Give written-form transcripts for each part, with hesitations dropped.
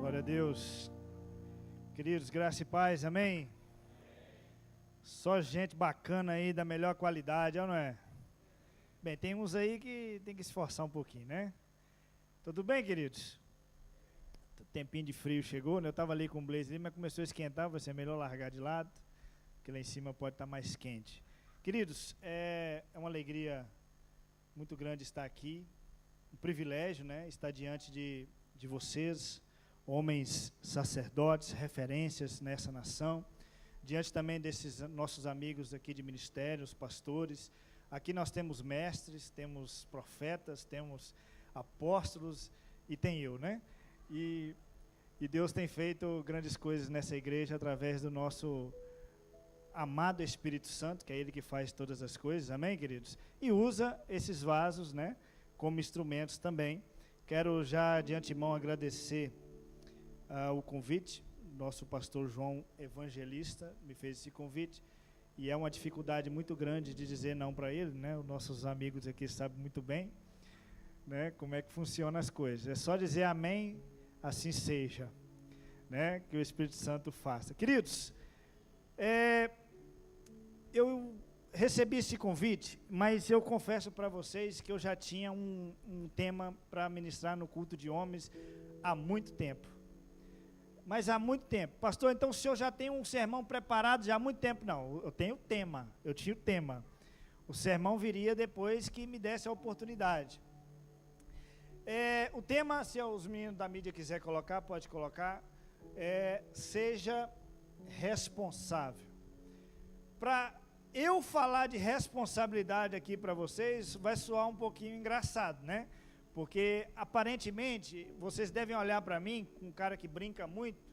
Glória a Deus. Queridos, graça e paz, amém? Só gente bacana aí, da melhor qualidade, ou não é? Bem, tem uns aí que tem que esforçar um pouquinho, né? Tudo bem, queridos? O tempinho de frio chegou, né? Eu estava ali com o blazer, mas começou a esquentar, vai ser melhor largar de lado, porque lá em cima pode estar mais quente. Queridos, é uma alegria muito grande estar aqui, um privilégio, né? Estar diante de vocês, homens sacerdotes, referências nessa nação, diante também desses nossos amigos aqui de ministério, os pastores. Aqui nós temos mestres, temos profetas, temos apóstolos e tem eu, né? E Deus tem feito grandes coisas nessa igreja através do nosso amado Espírito Santo, que é Ele que faz todas as coisas, amém, queridos? E usa esses vasos, né, como instrumentos também. Quero já de antemão agradecer o convite. Nosso pastor João Evangelista me fez esse convite e é uma dificuldade muito grande de dizer não para ele, né? Os nossos amigos aqui sabem muito bem, né, como é que funcionam as coisas. É só dizer amém, assim seja, né, que o Espírito Santo faça. Queridos, eu recebi esse convite, mas eu confesso para vocês que eu já tinha um tema para ministrar no culto de homens há muito tempo. Mas há muito tempo. Pastor, então o senhor já tem um sermão preparado já há muito tempo? Não, eu tenho o tema, eu tinha o tema. O sermão viria depois que me desse a oportunidade. O tema, se os meninos da mídia quiserem colocar, pode colocar, seja responsável. Para eu falar de responsabilidade aqui para vocês, vai soar um pouquinho engraçado, né? Porque, aparentemente, vocês devem olhar para mim, um cara que brinca muito,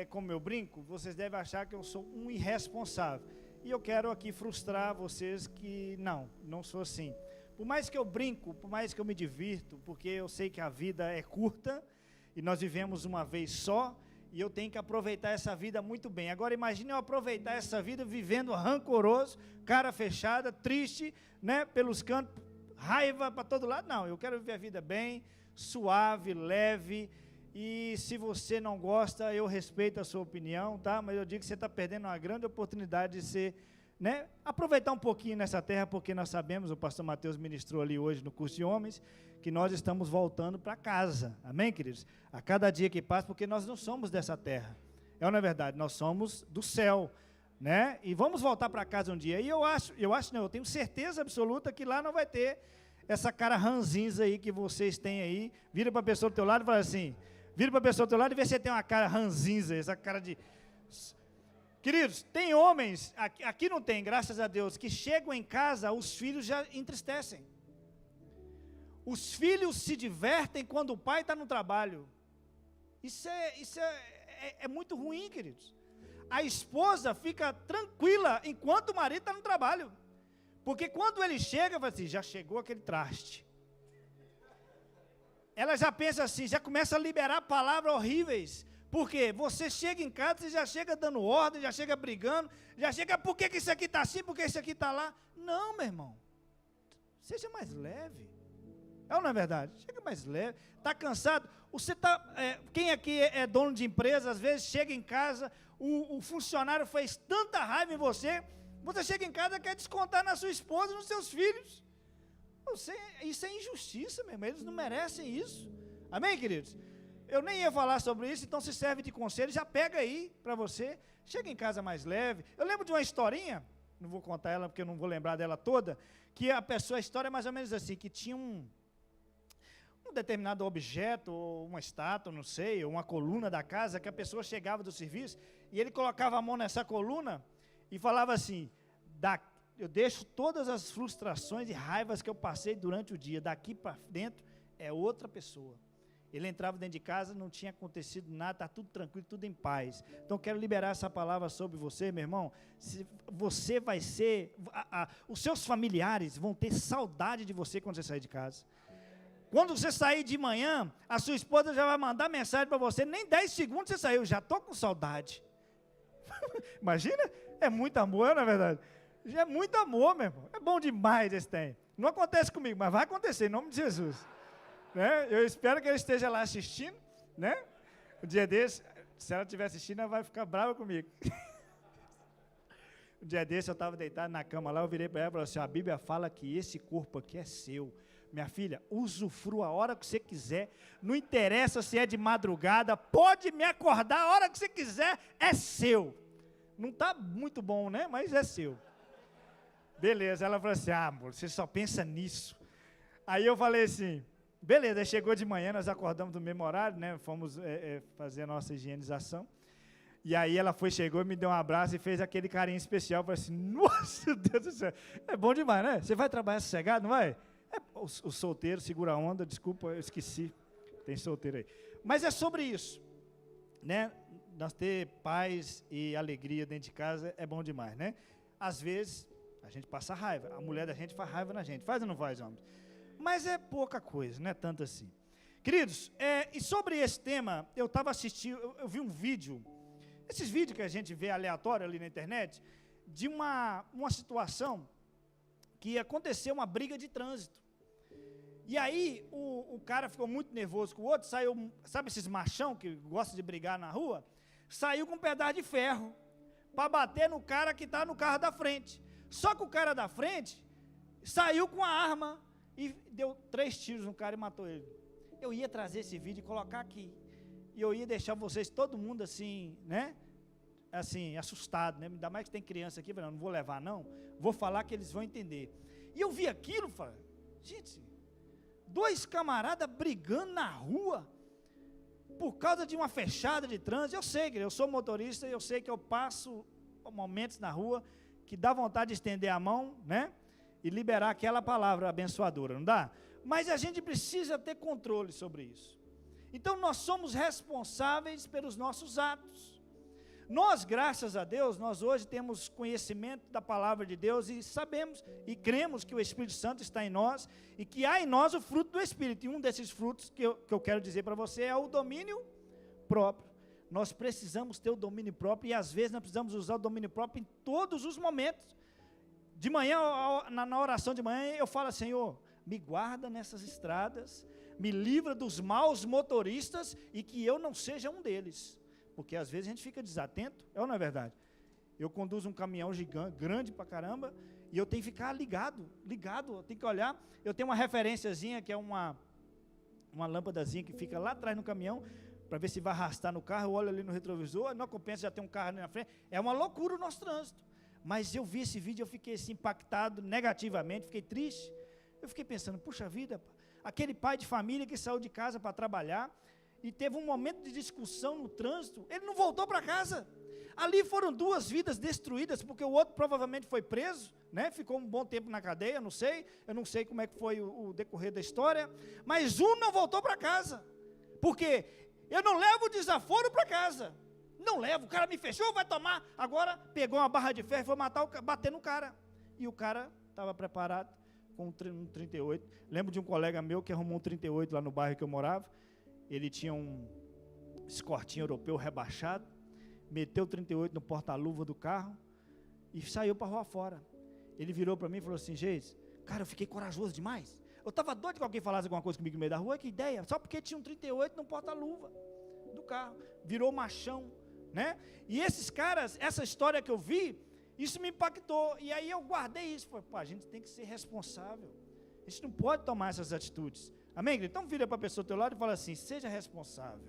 como eu brinco, vocês devem achar que eu sou um irresponsável. E eu quero aqui frustrar vocês que não sou assim. Por mais que eu brinco, por mais que eu me divirto, porque eu sei que a vida é curta, e nós vivemos uma vez só, e eu tenho que aproveitar essa vida muito bem. Agora imagine eu aproveitar essa vida vivendo rancoroso, cara fechada, triste, né, pelos cantos, raiva para todo lado. Não, eu quero viver a vida bem, suave, leve, e se você não gosta, eu respeito a sua opinião, tá? Mas eu digo que você está perdendo uma grande oportunidade de ser, né, aproveitar um pouquinho nessa terra, porque nós sabemos, o pastor Mateus ministrou ali hoje no curso de homens, que nós estamos voltando para casa, amém, queridos? A cada dia que passa, porque nós não somos dessa terra, ou não é verdade? Nós somos do céu, né? E vamos voltar para casa um dia. E eu tenho certeza absoluta que lá não vai ter essa cara ranzinza aí que vocês têm aí. Vira para a pessoa do teu lado e fala assim, vira para a pessoa do teu lado e vê se você tem uma cara ranzinza, essa cara de... Queridos, tem homens, aqui não tem, graças a Deus, que chegam em casa, os filhos já entristecem. Os filhos se divertem quando o pai está no trabalho. Isso é muito ruim, queridos. A esposa fica tranquila enquanto o marido está no trabalho. Porque quando ele chega, fala assim, já chegou aquele traste. Ela já pensa assim, já começa a liberar palavras horríveis. Porque você chega em casa, você já chega dando ordem, já chega brigando, já chega, por que isso aqui está assim, por que isso aqui está lá? Não, meu irmão. Seja mais leve. É ou não é verdade? Chega mais leve. Está cansado? Quem aqui é dono de empresa, às vezes chega em casa, o funcionário fez tanta raiva em você, você chega em casa e quer descontar na sua esposa e nos seus filhos. Isso é injustiça mesmo, eles não merecem isso. Amém, queridos? Eu nem ia falar sobre isso, então se serve de conselho, já pega aí para você, chega em casa mais leve. Eu lembro de uma historinha, não vou contar ela porque eu não vou lembrar dela toda, que a história é mais ou menos assim, que tinha um determinado objeto, ou uma estátua, não sei, ou uma coluna da casa, que a pessoa chegava do serviço, e ele colocava a mão nessa coluna, e falava assim, eu deixo todas as frustrações e raivas que eu passei durante o dia, daqui para dentro é outra pessoa. Ele entrava dentro de casa, não tinha acontecido nada, está tudo tranquilo, tudo em paz. Então, quero liberar essa palavra sobre você, meu irmão. Você vai ser... os seus familiares vão ter saudade de você quando você sair de casa. Quando você sair de manhã, a sua esposa já vai mandar mensagem para você, nem 10 segundos você saiu, já estou com saudade. Imagina? É muito amor, não é verdade? Já é muito amor, meu irmão. É bom demais esse tempo. Não acontece comigo, mas vai acontecer, em nome de Jesus. Né? Eu espero que ele esteja lá assistindo, né? Um dia desse, se ela estiver assistindo, ela vai ficar brava comigo. Um dia desse, eu estava deitado na cama lá, eu virei para ela e falei assim, a Bíblia fala que esse corpo aqui é seu. Minha filha, usufrua a hora que você quiser, não interessa se é de madrugada, pode me acordar a hora que você quiser, é seu. Não está muito bom, né? Mas é seu. Beleza, ela falou assim, amor, você só pensa nisso. Aí eu falei assim, beleza, aí chegou de manhã, nós acordamos do mesmo horário, né? Fomos fazer a nossa higienização. E aí ela chegou e me deu um abraço e fez aquele carinho especial. Eu falei assim, nossa, Deus do céu, é bom demais, né? Você vai trabalhar sossegado, não vai? O solteiro segura a onda, desculpa, eu esqueci, tem solteiro aí. Mas é sobre isso, né? Nós ter paz e alegria dentro de casa é bom demais, né? Às vezes, a gente passa raiva, a mulher da gente faz raiva na gente, faz ou não faz, homens? Mas é pouca coisa, não é tanto assim. Queridos, e sobre esse tema, eu estava assistindo, eu vi um vídeo, esses vídeos que a gente vê aleatório ali na internet, de uma situação que aconteceu uma briga de trânsito. E aí, o cara ficou muito nervoso com o outro, saiu, sabe esses machão que gostam de brigar na rua? Saiu com um pedaço de ferro, para bater no cara que está no carro da frente. Só que o cara da frente saiu com a arma e deu 3 tiros no cara e matou ele. Eu ia trazer esse vídeo e colocar aqui. E eu ia deixar vocês, todo mundo assim, né? Assim, assustado, né? Ainda mais que tem criança aqui, não vou levar não, vou falar que eles vão entender. E eu vi aquilo, falei, gente, 2 camaradas brigando na rua, por causa de uma fechada de trânsito. Eu sei que eu sou motorista, eu sei que eu passo momentos na rua, que dá vontade de estender a mão, né? E liberar aquela palavra abençoadora, não dá? Mas a gente precisa ter controle sobre isso. Então nós somos responsáveis pelos nossos atos. Nós, graças a Deus, nós hoje temos conhecimento da palavra de Deus e sabemos e cremos que o Espírito Santo está em nós e que há em nós o fruto do Espírito. E um desses frutos que eu quero dizer para você é o domínio próprio. Nós precisamos ter o domínio próprio e às vezes nós precisamos usar o domínio próprio em todos os momentos. De manhã, na oração de manhã, eu falo, Senhor, me guarda nessas estradas, me livra dos maus motoristas e que eu não seja um deles. Porque às vezes a gente fica desatento, é ou não é verdade? Eu conduzo um caminhão gigante, grande pra caramba, e eu tenho que ficar ligado, eu tenho que olhar. Eu tenho uma referenciazinha, que é uma lâmpadazinha que fica lá atrás no caminhão, para ver se vai arrastar no carro. Eu olho ali no retrovisor, não compensa, já tem um carro ali na frente. É uma loucura o nosso trânsito. Mas eu vi esse vídeo, eu fiquei assim, impactado negativamente, fiquei triste. Eu fiquei pensando, puxa vida, aquele pai de família que saiu de casa para trabalhar, e teve um momento de discussão no trânsito, ele não voltou para casa. Ali foram 2 vidas destruídas, porque o outro provavelmente foi preso, né? Ficou um bom tempo na cadeia, eu não sei como é que foi o decorrer da história, mas um não voltou para casa, porque eu não levo o desaforo para casa, não levo, o cara me fechou, vai tomar, agora pegou uma barra de ferro e foi bater no cara, e o cara estava preparado com um 38, lembro de um colega meu que arrumou um 38 lá no bairro que eu morava. Ele tinha um escortinho europeu rebaixado, meteu o 38 no porta-luva do carro e saiu para a rua fora. Ele virou para mim e falou assim, gente, cara, eu fiquei corajoso demais. Eu estava doido que alguém falasse alguma coisa comigo no meio da rua, que ideia, só porque tinha um 38 no porta-luva do carro. Virou machão, né? E esses caras, essa história que eu vi, isso me impactou. E aí eu guardei isso, falei, pô, a gente tem que ser responsável. A gente não pode tomar essas atitudes. Amém, querido? Então vira para a pessoa do teu lado e fala assim, seja responsável.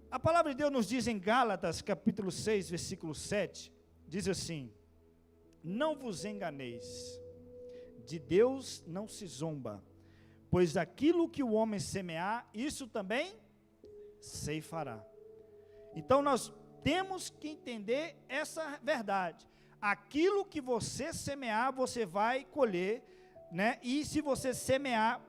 A palavra de Deus nos diz em Gálatas, capítulo 6, versículo 7, diz assim, não vos enganeis, de Deus não se zomba, pois aquilo que o homem semear, isso também ceifará. Então nós temos que entender essa verdade. Aquilo que você semear, você vai colher, né? E se você semear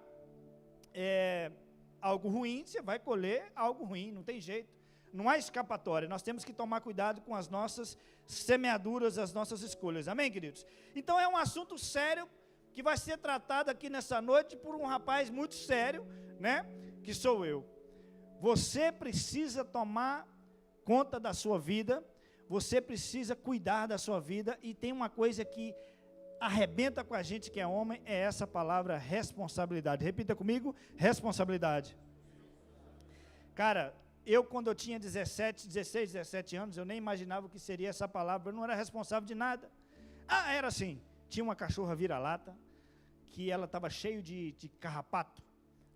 algo ruim, você vai colher algo ruim, não tem jeito, não há escapatória. Nós temos que tomar cuidado com as nossas semeaduras, as nossas escolhas, amém, queridos? Então é um assunto sério, que vai ser tratado aqui nessa noite, por um rapaz muito sério, né, que sou eu. Você precisa tomar conta da sua vida, você precisa cuidar da sua vida, e tem uma coisa que arrebenta com a gente que é homem, é essa palavra responsabilidade. Repita comigo, responsabilidade. Cara, quando eu tinha 16, 17 anos, eu nem imaginava o que seria essa palavra, eu não era responsável de nada. Era assim, tinha uma cachorra vira-lata, que ela estava cheio de carrapato,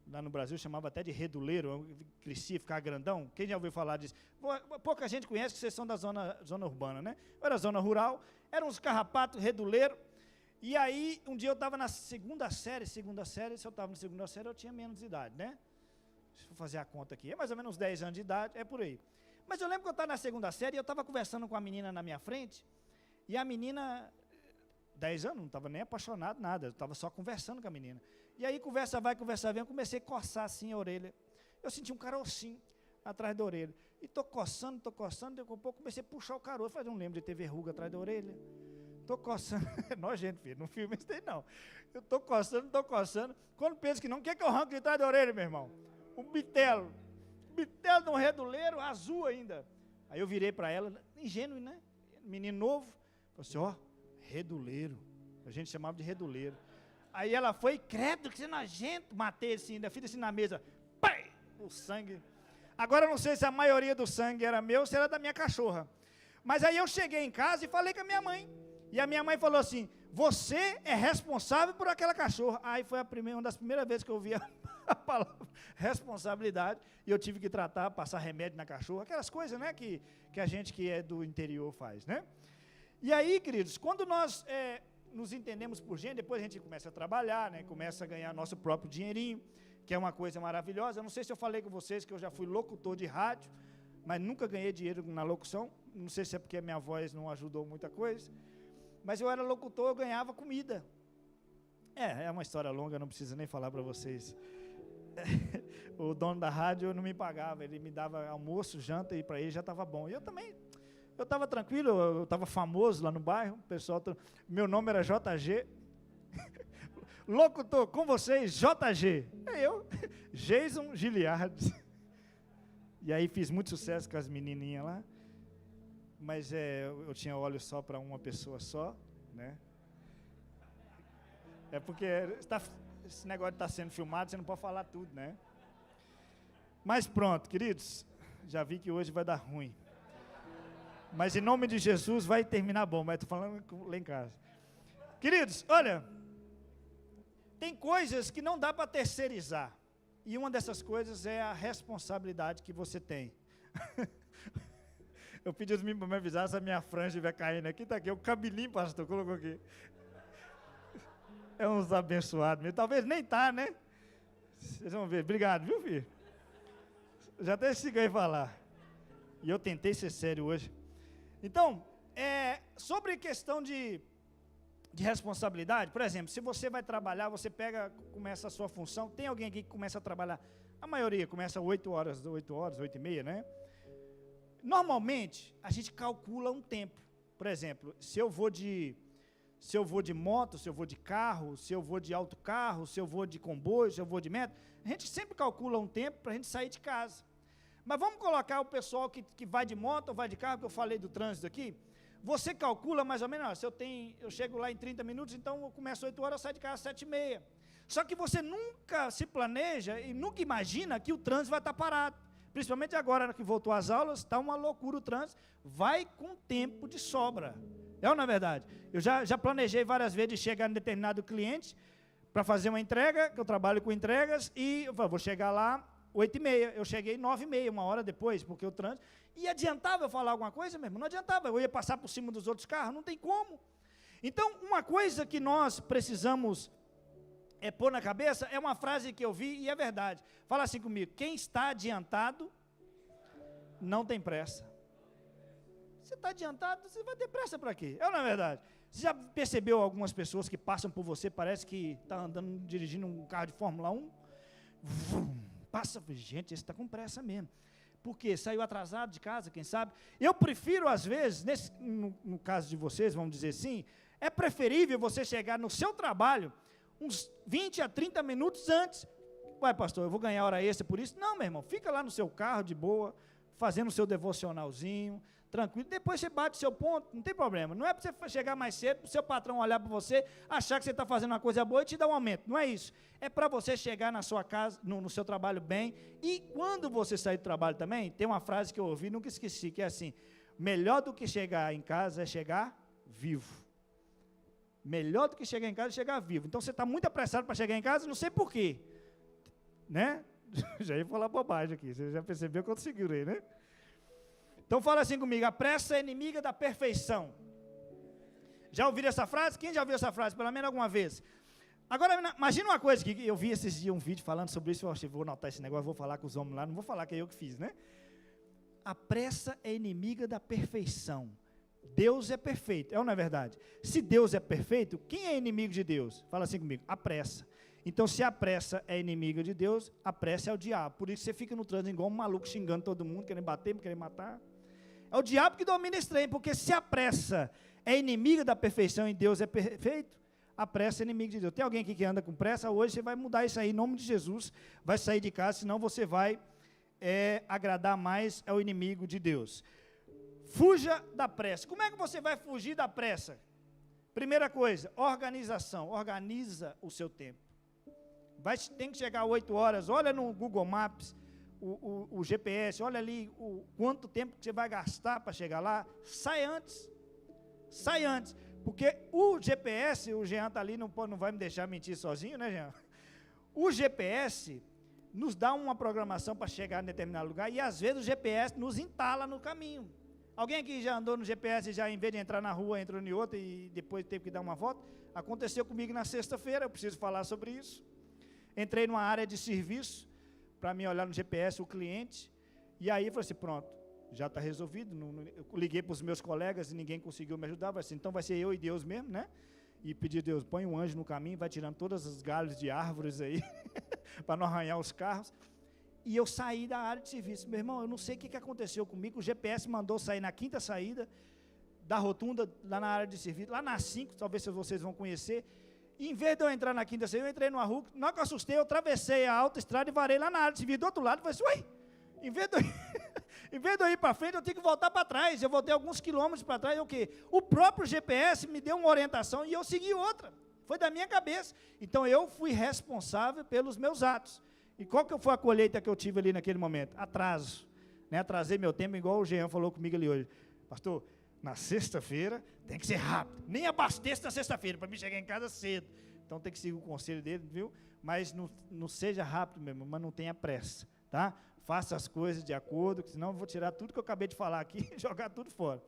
lá no Brasil chamava até de reduleiro, crescia, ficava grandão. Quem já ouviu falar disso? Pouca gente conhece, que vocês são da zona urbana, né? Eu era zona rural, eram uns carrapatos, reduleiro. E aí, um dia eu estava na segunda série, se eu estava na segunda série, eu tinha menos de idade, né? Deixa eu fazer a conta aqui, é mais ou menos uns 10 anos de idade, é por aí. Mas eu lembro que eu estava na segunda série, e eu estava conversando com a menina na minha frente, e a menina, 10 anos, não estava nem apaixonado, nada, eu estava só conversando com a menina. E aí, conversa vai, conversa vem, eu comecei a coçar assim a orelha. Eu senti um carocinho atrás da orelha. E estou coçando, daqui a pouco comecei a puxar o caroço. Eu não lembro de ter verruga atrás da orelha. Estou coçando, é nojento, filho, não filme isso daí não. Eu estou coçando, quando penso que não, o que é que eu arranco de trás da orelha, meu irmão? Um bitelo de um reduleiro azul ainda. Aí eu virei para ela, ingênuo, né? Menino novo, falei assim, ó, reduleiro, a gente chamava de reduleiro. Aí ela foi, credo, que você é nojento, matei assim, ainda fiz assim na mesa, pai, o sangue. Agora eu não sei se a maioria do sangue era meu ou se era da minha cachorra. Mas aí eu cheguei em casa e falei com a minha mãe. E a minha mãe falou assim, você é responsável por aquela cachorra. Aí foi uma das primeiras vezes que eu ouvi a palavra responsabilidade, e eu tive que tratar, passar remédio na cachorra, aquelas coisas, né, que a gente que é do interior faz, né? E aí, queridos, quando nós nos entendemos por gente, depois a gente começa a trabalhar, né, começa a ganhar nosso próprio dinheirinho, que é uma coisa maravilhosa. Eu não sei se eu falei com vocês que eu já fui locutor de rádio, mas nunca ganhei dinheiro na locução, não sei se é porque a minha voz não ajudou muita coisa, mas eu era locutor, eu ganhava comida. É uma história longa, não preciso nem falar para vocês. O dono da rádio não me pagava, ele me dava almoço, janta, e para ele já estava bom. E eu também, eu estava tranquilo, eu estava famoso lá no bairro, o pessoal, meu nome era JG, locutor, com vocês, JG, eu, Jason Giliardi. E aí fiz muito sucesso com as menininhas lá, mas eu tinha olho só para uma pessoa só, né? É porque esse negócio de estar sendo filmado, você não pode falar tudo, né? Mas pronto, queridos, já vi que hoje vai dar ruim. Mas em nome de Jesus vai terminar bom, mas estou falando lá em casa. Queridos, olha, tem coisas que não dá para terceirizar. E uma dessas coisas é a responsabilidade que você tem. Eu pedi os meninos para me avisar se a minha franja estiver caindo aqui, está aqui, o cabelinho, pastor, colocou aqui. É uns abençoados, talvez nem tá, né? Vocês vão ver, obrigado, viu, filho? Já até sigo aí falar. E eu tentei ser sério hoje. Então, sobre questão de responsabilidade, por exemplo, se você vai trabalhar, você começa a sua função, tem alguém aqui que começa a trabalhar, a maioria começa 8 horas, 8h30, né? Normalmente, a gente calcula um tempo. Por exemplo, se eu vou de moto, se eu vou de carro, se eu vou de autocarro, se eu vou de comboio, se eu vou de metro, a gente sempre calcula um tempo para a gente sair de casa. Mas vamos colocar o pessoal que vai de moto ou vai de carro, que eu falei do trânsito aqui, você calcula mais ou menos, se eu chego lá em 30 minutos, então eu começo 8 horas, eu saio de casa às 7h30. Só que você nunca se planeja e nunca imagina que o trânsito vai estar parado. Principalmente agora que voltou às aulas, está uma loucura o trânsito, vai com tempo de sobra. É ou não é verdade? Eu já planejei várias vezes de chegar em determinado cliente para fazer uma entrega, que eu trabalho com entregas, e eu vou chegar lá 8h30. Eu cheguei 9h30, uma hora depois, porque o trânsito... E adiantava eu falar alguma coisa mesmo? Não adiantava, eu ia passar por cima dos outros carros, não tem como. Então, uma coisa que nós precisamos pôr na cabeça é uma frase que eu vi e é verdade. Fala assim comigo, quem está adiantado não tem pressa. Você está adiantado, você vai ter pressa para quê? É ou não é verdade? Você já percebeu algumas pessoas que passam por você, parece que está dirigindo um carro de Fórmula 1? Passa, gente, esse está com pressa mesmo. Por quê? Saiu atrasado de casa, quem sabe? Eu prefiro, às vezes, no caso de vocês, vamos dizer assim, é preferível você chegar no seu trabalho uns 20 a 30 minutos antes. Ué, pastor, eu vou ganhar hora extra por isso? Não, meu irmão, fica lá no seu carro de boa, fazendo o seu devocionalzinho, tranquilo. Depois você bate o seu ponto, não tem problema. Não é para você chegar mais cedo, para o seu patrão olhar para você, achar que você está fazendo uma coisa boa e te dar um aumento. Não é isso. É para você chegar na sua casa, no seu trabalho bem. E quando você sair do trabalho também, tem uma frase que eu ouvi, nunca esqueci, que é assim: melhor do que chegar em casa é chegar vivo. Melhor do que chegar em casa é chegar vivo. Então você está muito apressado para chegar em casa, não sei porquê. Né? Já ia falar bobagem aqui, você já percebeu que eu seguro aí, né? Então fala assim comigo: a pressa é inimiga da perfeição. Já ouviram essa frase? Quem já ouviu essa frase, pelo menos alguma vez? Agora, imagina uma coisa, que eu vi esses dias um vídeo falando sobre isso, eu vou anotar esse negócio, vou falar com os homens lá, não vou falar que é eu que fiz, né? A pressa é inimiga da perfeição. Deus é perfeito, é ou não é verdade? Se Deus é perfeito, quem é inimigo de Deus? Fala assim comigo: a pressa. Então, se a pressa é inimiga de Deus, a pressa é o diabo. Por isso você fica no trânsito igual um maluco xingando todo mundo, querendo bater, querendo matar. É o diabo que domina esse trem, porque se a pressa é inimiga da perfeição e Deus é perfeito, a pressa é inimiga de Deus. Tem alguém aqui que anda com pressa? Hoje você vai mudar isso aí, em nome de Jesus, vai sair de casa, senão você vai agradar mais ao inimigo de Deus. Fuja da pressa. Como é que você vai fugir da pressa? Primeira coisa, organização. Organiza o seu tempo. Tem que chegar às 8 horas, olha no Google Maps, o GPS, olha ali quanto tempo que você vai gastar para chegar lá. Sai antes, porque o GPS, o Jean está ali, não vai me deixar mentir sozinho, né, Jean? O GPS nos dá uma programação para chegar em determinado lugar, e às vezes o GPS nos entala no caminho. Alguém aqui já andou no GPS e já, em vez de entrar na rua, entrou em outra e depois teve que dar uma volta? Aconteceu comigo na sexta-feira, eu preciso falar sobre isso. Entrei numa área de serviço, para mim olhar no GPS o cliente, e aí eu falei assim: pronto, já está resolvido. Eu liguei para os meus colegas e ninguém conseguiu me ajudar. Falei assim: então vai ser eu e Deus mesmo, né? E pedi a Deus: põe um anjo no caminho, vai tirando todos os galhos de árvores aí, para não arranhar os carros. E eu saí da área de serviço. Meu irmão, eu não sei o que aconteceu comigo, o GPS mandou sair na quinta saída da rotunda, lá na área de serviço, lá na 5, talvez vocês vão conhecer. E em vez de eu entrar na quinta saída, eu entrei numa rua, na hora que eu assustei, eu atravessei a autoestrada e varei lá na área de serviço do outro lado. Falei assim: ué, em vez de eu ir para frente, eu tenho que voltar para trás. Eu voltei alguns quilômetros para trás. O quê? O próprio GPS me deu uma orientação e eu segui outra. Foi da minha cabeça. Então eu fui responsável pelos meus atos. E qual que foi a colheita que eu tive ali naquele momento? Atraso. Né? Atrasei meu tempo, igual o Jean falou comigo ali hoje. Pastor, na sexta-feira tem que ser rápido. Nem abasteço na sexta-feira, para mim chegar em casa cedo. Então tem que seguir o conselho dele, viu? Mas não seja rápido mesmo, mas não tenha pressa, tá? Faça as coisas de acordo, senão eu vou tirar tudo que eu acabei de falar aqui e jogar tudo fora.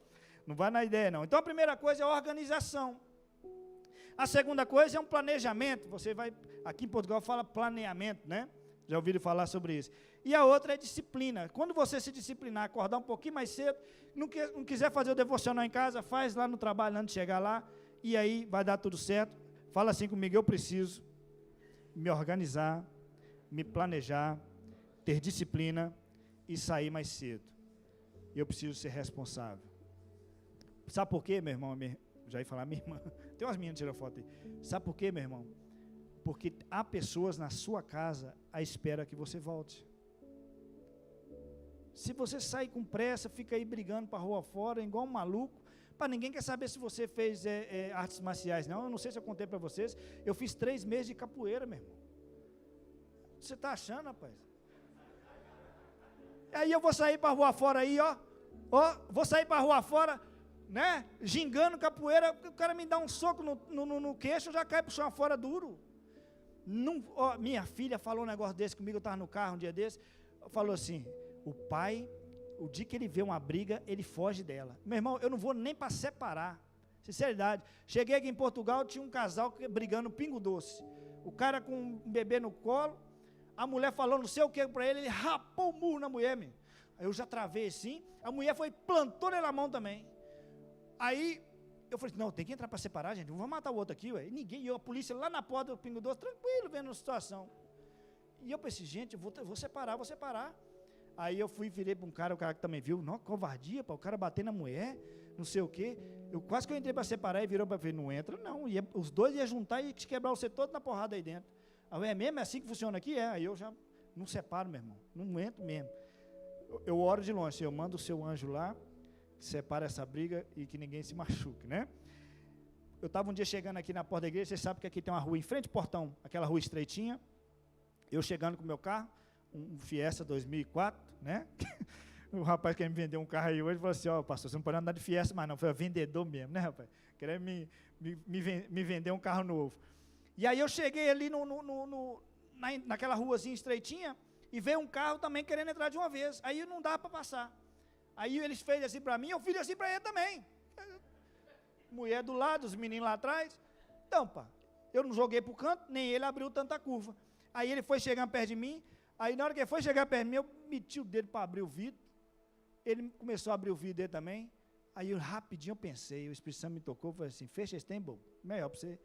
Não vai na ideia, não. Então a primeira coisa é a organização. A segunda coisa é um planejamento. Você vai, aqui em Portugal fala planeamento, né? Já ouviram falar sobre isso. E a outra é disciplina. Quando você se disciplinar, acordar um pouquinho mais cedo, não quiser fazer o devocional em casa, faz lá no trabalho antes de chegar lá, e aí vai dar tudo certo. Fala assim comigo: eu preciso me organizar, me planejar, ter disciplina e sair mais cedo. Eu preciso ser responsável. Sabe por quê, meu irmão? Já ia falar minha irmã. Tem umas meninas tirando foto aí. Sabe por quê, meu irmão? Porque há pessoas na sua casa à espera que você volte. Se você sai com pressa, fica aí brigando para a rua fora, igual um maluco, para ninguém quer saber se você fez artes marciais, não. Eu não sei se eu contei para vocês, eu fiz 3 meses de capoeira, meu irmão. Você está achando, rapaz? Aí eu vou sair para a rua fora aí, vou sair para a rua fora, né, gingando capoeira, o cara me dá um soco no queixo, eu já caio para o chão fora duro. Não, minha filha falou um negócio desse comigo, eu estava no carro um dia desse, falou assim: o pai, o dia que ele vê uma briga, ele foge dela. Meu irmão, eu não vou nem para separar, sinceridade. Cheguei aqui em Portugal, tinha um casal brigando pingo doce, o cara com um bebê no colo, a mulher falou não sei o que para ele rapou o murro na mulher, meu. Aí eu já travei assim, a mulher foi, plantou nele a mão também. Aí eu falei: não, tem que entrar para separar, gente, vamos matar o outro aqui, ué. E ninguém, a polícia lá na porta do Pingo Doce, tranquilo, vendo a situação. E eu pensei: gente, eu vou separar. Aí eu virei para um cara, o cara que também viu, não, covardia, para o cara bater na mulher, não sei o quê. Quase que eu entrei para separar e virou para ver: não entra, não. Os dois iam juntar e quebrar você todo na porrada aí dentro. Aí, é mesmo? É assim que funciona aqui? Aí eu já não separo, meu irmão, não entro mesmo. Eu oro de longe, eu mando o seu anjo lá, separa essa briga e que ninguém se machuque, né? Eu estava um dia chegando aqui na porta da igreja, vocês sabem que aqui tem uma rua em frente ao portão, aquela rua estreitinha. Eu chegando com o meu carro, um Fiesta 2004, né? O rapaz que me vendeu um carro aí hoje falou assim, pastor, você não pode andar de Fiesta mais não. Foi vendedor mesmo, né, rapaz? Querendo me vender um carro novo. E aí eu cheguei ali naquela ruazinha estreitinha e veio um carro também querendo entrar de uma vez. Aí não dá para passar. Aí eles fez assim para mim, eu fiz assim para ele também. Mulher do lado, os meninos lá atrás. Então, eu não joguei para o canto, nem ele abriu tanta curva. Aí ele foi chegando perto de mim, aí na hora que ele foi chegar perto de mim, eu meti o dedo para abrir o vidro. Ele começou a abrir o vidro dele também. Aí eu rapidinho pensei, o Espírito Santo me tocou, falei assim, fecha esse tempo, melhor para você.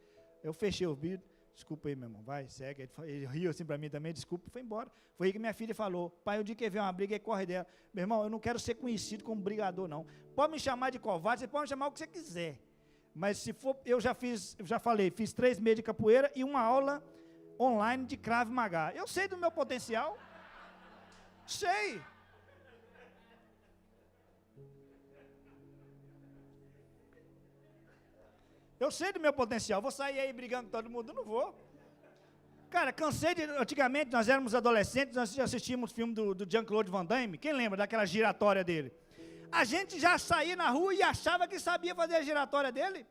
Eu fechei o vidro, desculpa aí, meu irmão, vai, segue. Ele riu assim para mim também, desculpa, foi embora. Foi aí que minha filha falou, pai, o dia que vê uma briga, ele corre dela. Meu irmão, eu não quero ser conhecido como brigador, não. Pode me chamar de covarde, você pode me chamar o que você quiser. Mas se for, eu já fiz 3 meses de capoeira e uma aula online de Krav Maga. Eu sei do meu potencial, sei. Eu sei do meu potencial, vou sair aí brigando com todo mundo? Não vou. Cara, cansei de... Antigamente, nós éramos adolescentes, nós assistíamos o filme do Jean-Claude Van Damme. Quem lembra daquela giratória dele? A gente já saía na rua e achava que sabia fazer a giratória dele.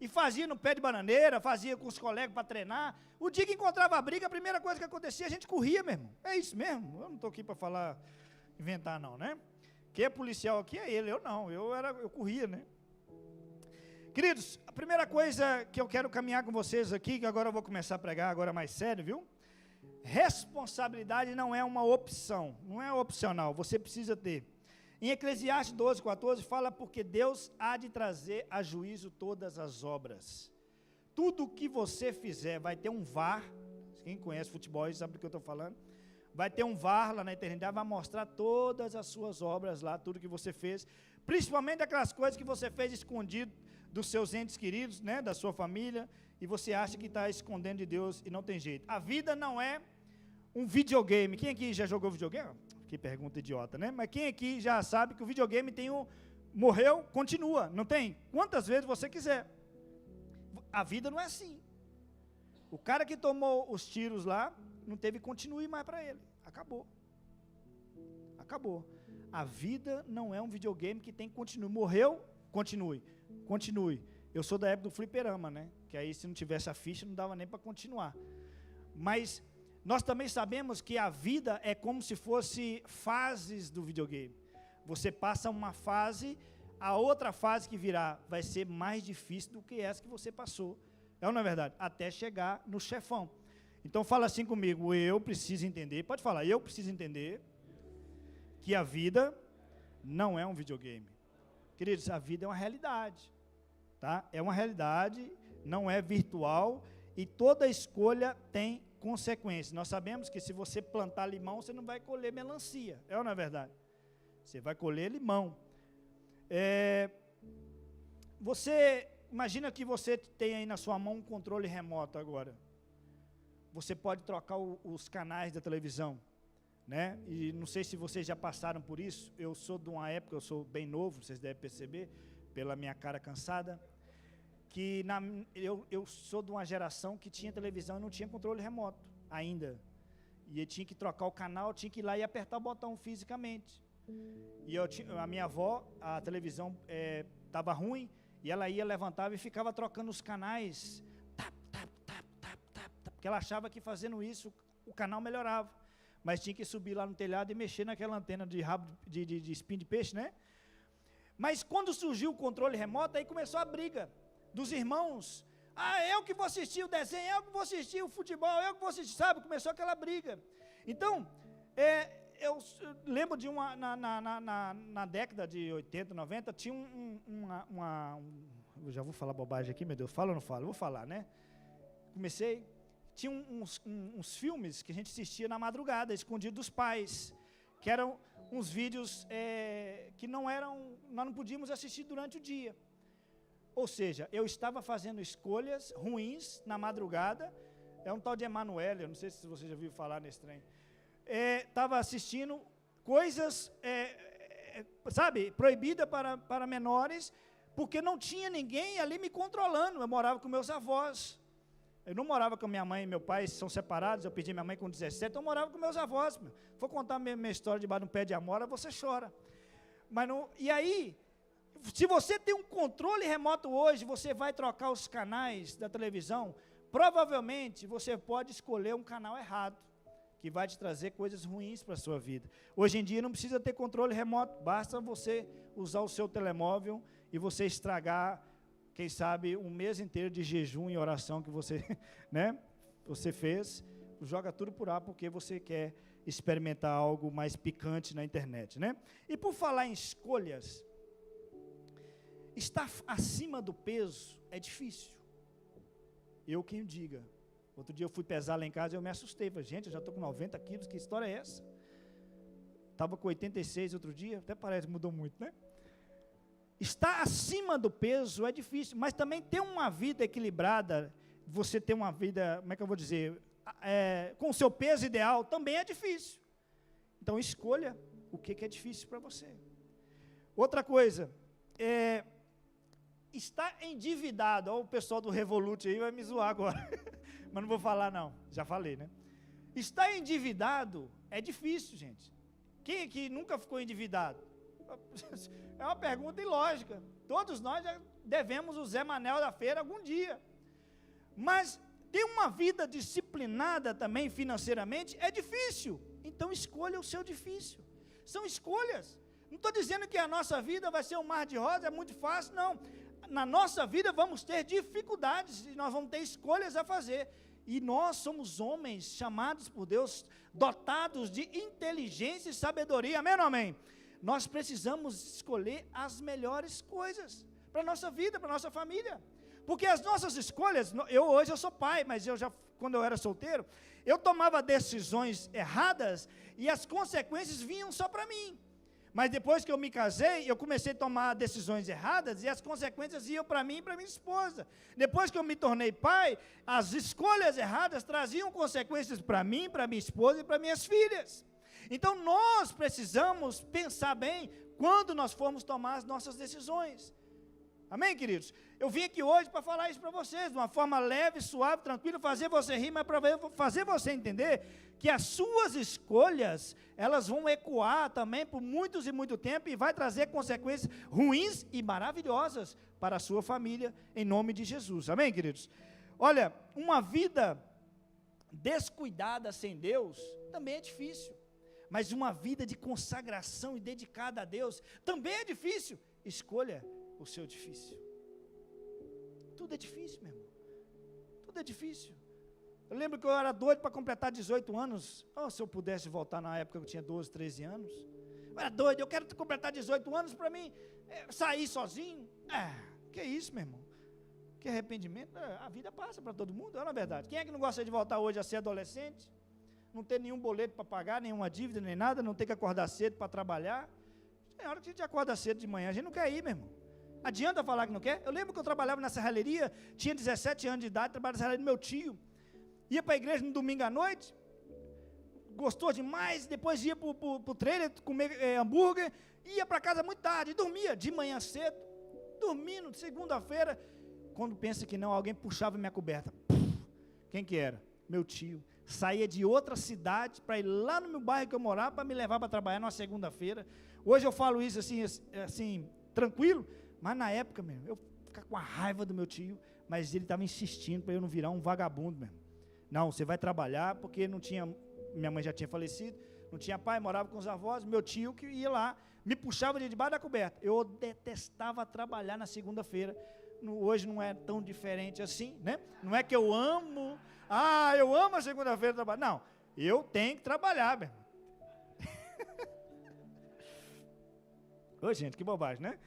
E fazia no pé de bananeira, fazia com os colegas para treinar. O dia que encontrava a briga, a primeira coisa que acontecia, a gente corria, meu irmão. É isso mesmo. Eu não estou aqui para falar, inventar não, né? Quem é policial aqui é ele, eu não. Eu corria, né? Queridos, a primeira coisa que eu quero caminhar com vocês aqui, que agora eu vou começar a pregar agora mais sério, viu? Responsabilidade não é uma opção, não é opcional, você precisa ter. Em Eclesiastes 12:14 fala, porque Deus há de trazer a juízo todas as obras. Tudo que você fizer, vai ter um VAR, quem conhece futebol sabe do que eu estou falando, vai ter um VAR lá na eternidade, vai mostrar todas as suas obras lá, tudo que você fez, principalmente aquelas coisas que você fez escondido dos seus entes queridos, né, da sua família, e você acha que está escondendo de Deus e não tem jeito. A vida não é um videogame. Quem aqui já jogou videogame? Que pergunta idiota, né? Mas quem aqui já sabe que o videogame tem morreu, continua, não tem? Quantas vezes você quiser. A vida não é assim. O cara que tomou os tiros lá, não teve continue mais para ele. Acabou. Acabou. A vida não é um videogame que tem continue. Morreu, continue. Continue. Eu sou da época do fliperama, né? Que aí se não tivesse a ficha não dava nem para continuar. Mas nós também sabemos que a vida é como se fosse fases do videogame. Você passa uma fase, a outra fase que virá vai ser mais difícil do que essa que você passou. É ou não é verdade? Até chegar no chefão. Então fala assim comigo, eu preciso entender, pode falar, eu preciso entender que a vida não é um videogame. Queridos, a vida é uma realidade, tá? É uma realidade, não é virtual e toda escolha tem consequências. Nós sabemos que se você plantar limão, você não vai colher melancia, é ou não é verdade? Você vai colher limão. Você, imagina que você tem aí na sua mão um controle remoto agora. Você pode trocar os canais da televisão, né? E não sei se vocês já passaram por isso, eu sou de uma época, eu sou bem novo, vocês devem perceber, pela minha cara cansada, que eu sou de uma geração que tinha televisão e não tinha controle remoto ainda. E eu tinha que trocar o canal, tinha que ir lá e apertar o botão fisicamente. E a minha avó, a televisão estava ruim, e ela ia, levantava e ficava trocando os canais, porque ela achava que fazendo isso o canal melhorava. Mas tinha que subir lá no telhado e mexer naquela antena de rabo de espinho de peixe, né? Mas quando surgiu o controle remoto, aí começou a briga dos irmãos. Eu que vou assistir o desenho, eu que vou assistir o futebol, eu que vou assistir, sabe? Começou aquela briga. Então, eu lembro de na década de 80, 90, tinha eu já vou falar bobagem aqui, meu Deus, falo ou não falo? Vou falar, né? Tinha uns filmes que a gente assistia na madrugada, escondido dos pais, que eram uns vídeos que nós não podíamos assistir durante o dia. Ou seja, eu estava fazendo escolhas ruins na madrugada, é um tal de Emanuele, eu não sei se você já ouviu falar nesse trem, estava assistindo coisas sabe, proibida para menores, porque não tinha ninguém ali me controlando. Eu morava com meus avós. Eu não morava com minha mãe e meu pai, são separados. Eu perdi minha mãe com 17, então eu morava com meus avós. Vou contar minha história debaixo de um pé de amora, você chora. Mas não, e aí, se você tem um controle remoto hoje, você vai trocar os canais da televisão, provavelmente você pode escolher um canal errado, que vai te trazer coisas ruins para a sua vida. Hoje em dia não precisa ter controle remoto, basta você usar o seu telemóvel e você estragar, quem sabe, um mês inteiro de jejum e oração que você, né, você fez, joga tudo por ar porque você quer experimentar algo mais picante na internet, né? E por falar em escolhas, estar acima do peso é difícil. Eu quem o diga. Outro dia eu fui pesar lá em casa e eu me assustei. Falei, gente, eu já estou com 90 quilos, que história é essa? Estava com 86 outro dia, até parece que mudou muito, né? Estar acima do peso é difícil, mas também ter uma vida equilibrada, você ter uma vida, como é que eu vou dizer, com o seu peso ideal, também é difícil. Então escolha o que é difícil para você. Outra coisa, estar endividado, ó, o pessoal do Revolut aí vai me zoar agora, mas não vou falar não, já falei, né? Estar endividado é difícil, gente. Quem aqui nunca ficou endividado? É uma pergunta ilógica. Todos nós já devemos o Zé Manel da feira algum dia. Mas ter uma vida disciplinada também financeiramente é difícil. Então escolha o seu difícil. São escolhas. Não estou dizendo que a nossa vida vai ser um mar de rosas, é muito fácil, não. Na nossa vida vamos ter dificuldades e nós vamos ter escolhas a fazer. E nós somos homens chamados por Deus, dotados de inteligência e sabedoria. Amém ou não amém? Nós precisamos escolher as melhores coisas para a nossa vida, para a nossa família. Porque as nossas escolhas, hoje eu sou pai, mas quando eu era solteiro, eu tomava decisões erradas e as consequências vinham só para mim. Mas depois que eu me casei, eu comecei a tomar decisões erradas e as consequências iam para mim e para minha esposa. Depois que eu me tornei pai, as escolhas erradas traziam consequências para mim, para minha esposa e para minhas filhas. Então nós precisamos pensar bem quando nós formos tomar as nossas decisões. Amém, queridos? Eu vim aqui hoje para falar isso para vocês, de uma forma leve, suave, tranquila, fazer você rir, mas para fazer você entender que as suas escolhas, elas vão ecoar também por muitos e muito tempo e vai trazer consequências ruins e maravilhosas para a sua família, em nome de Jesus. Amém, queridos? Olha, uma vida descuidada sem Deus também é difícil, mas uma vida de consagração e dedicada a Deus também é difícil. Escolha o seu difícil. Tudo é difícil, meu irmão. Tudo é difícil. Eu lembro que eu era doido para completar 18 anos. Oh, se eu pudesse voltar na época que eu tinha 12, 13 anos. Eu era doido, eu quero completar 18 anos para mim sair sozinho. Que isso, meu irmão? Que arrependimento. A vida passa para todo mundo, é na verdade. Quem é que não gosta de voltar hoje a ser adolescente? Não ter nenhum boleto para pagar, nenhuma dívida, nem nada, não ter que acordar cedo para trabalhar. Tem hora que a gente acorda cedo de manhã, a gente não quer ir, meu irmão. Adianta falar que não quer? Eu lembro que eu trabalhava na serralheria, tinha 17 anos de idade, trabalhava na serralheria do meu tio. Ia para a igreja no domingo à noite, gostou demais, depois ia para o trailer comer hambúrguer, ia para casa muito tarde, dormia de manhã cedo, dormindo, segunda-feira, quando pensa que não, alguém puxava minha coberta. Quem que era? Meu tio. Saía de outra cidade para ir lá no meu bairro que eu morava, para me levar para trabalhar numa segunda-feira. Hoje eu falo isso assim, tranquilo, mas na época, mesmo, eu ficava com a raiva do meu tio, mas ele estava insistindo para eu não virar um vagabundo mesmo. Não, você vai trabalhar, porque não tinha, minha mãe já tinha falecido, não tinha pai, morava com os avós, meu tio que ia lá, me puxava de debaixo da coberta. Eu detestava trabalhar na segunda-feira. Hoje não é tão diferente assim, né? Não é que eu amo a segunda-feira trabalhar. Não, eu tenho que trabalhar, meu. Ô, gente, que bobagem, né?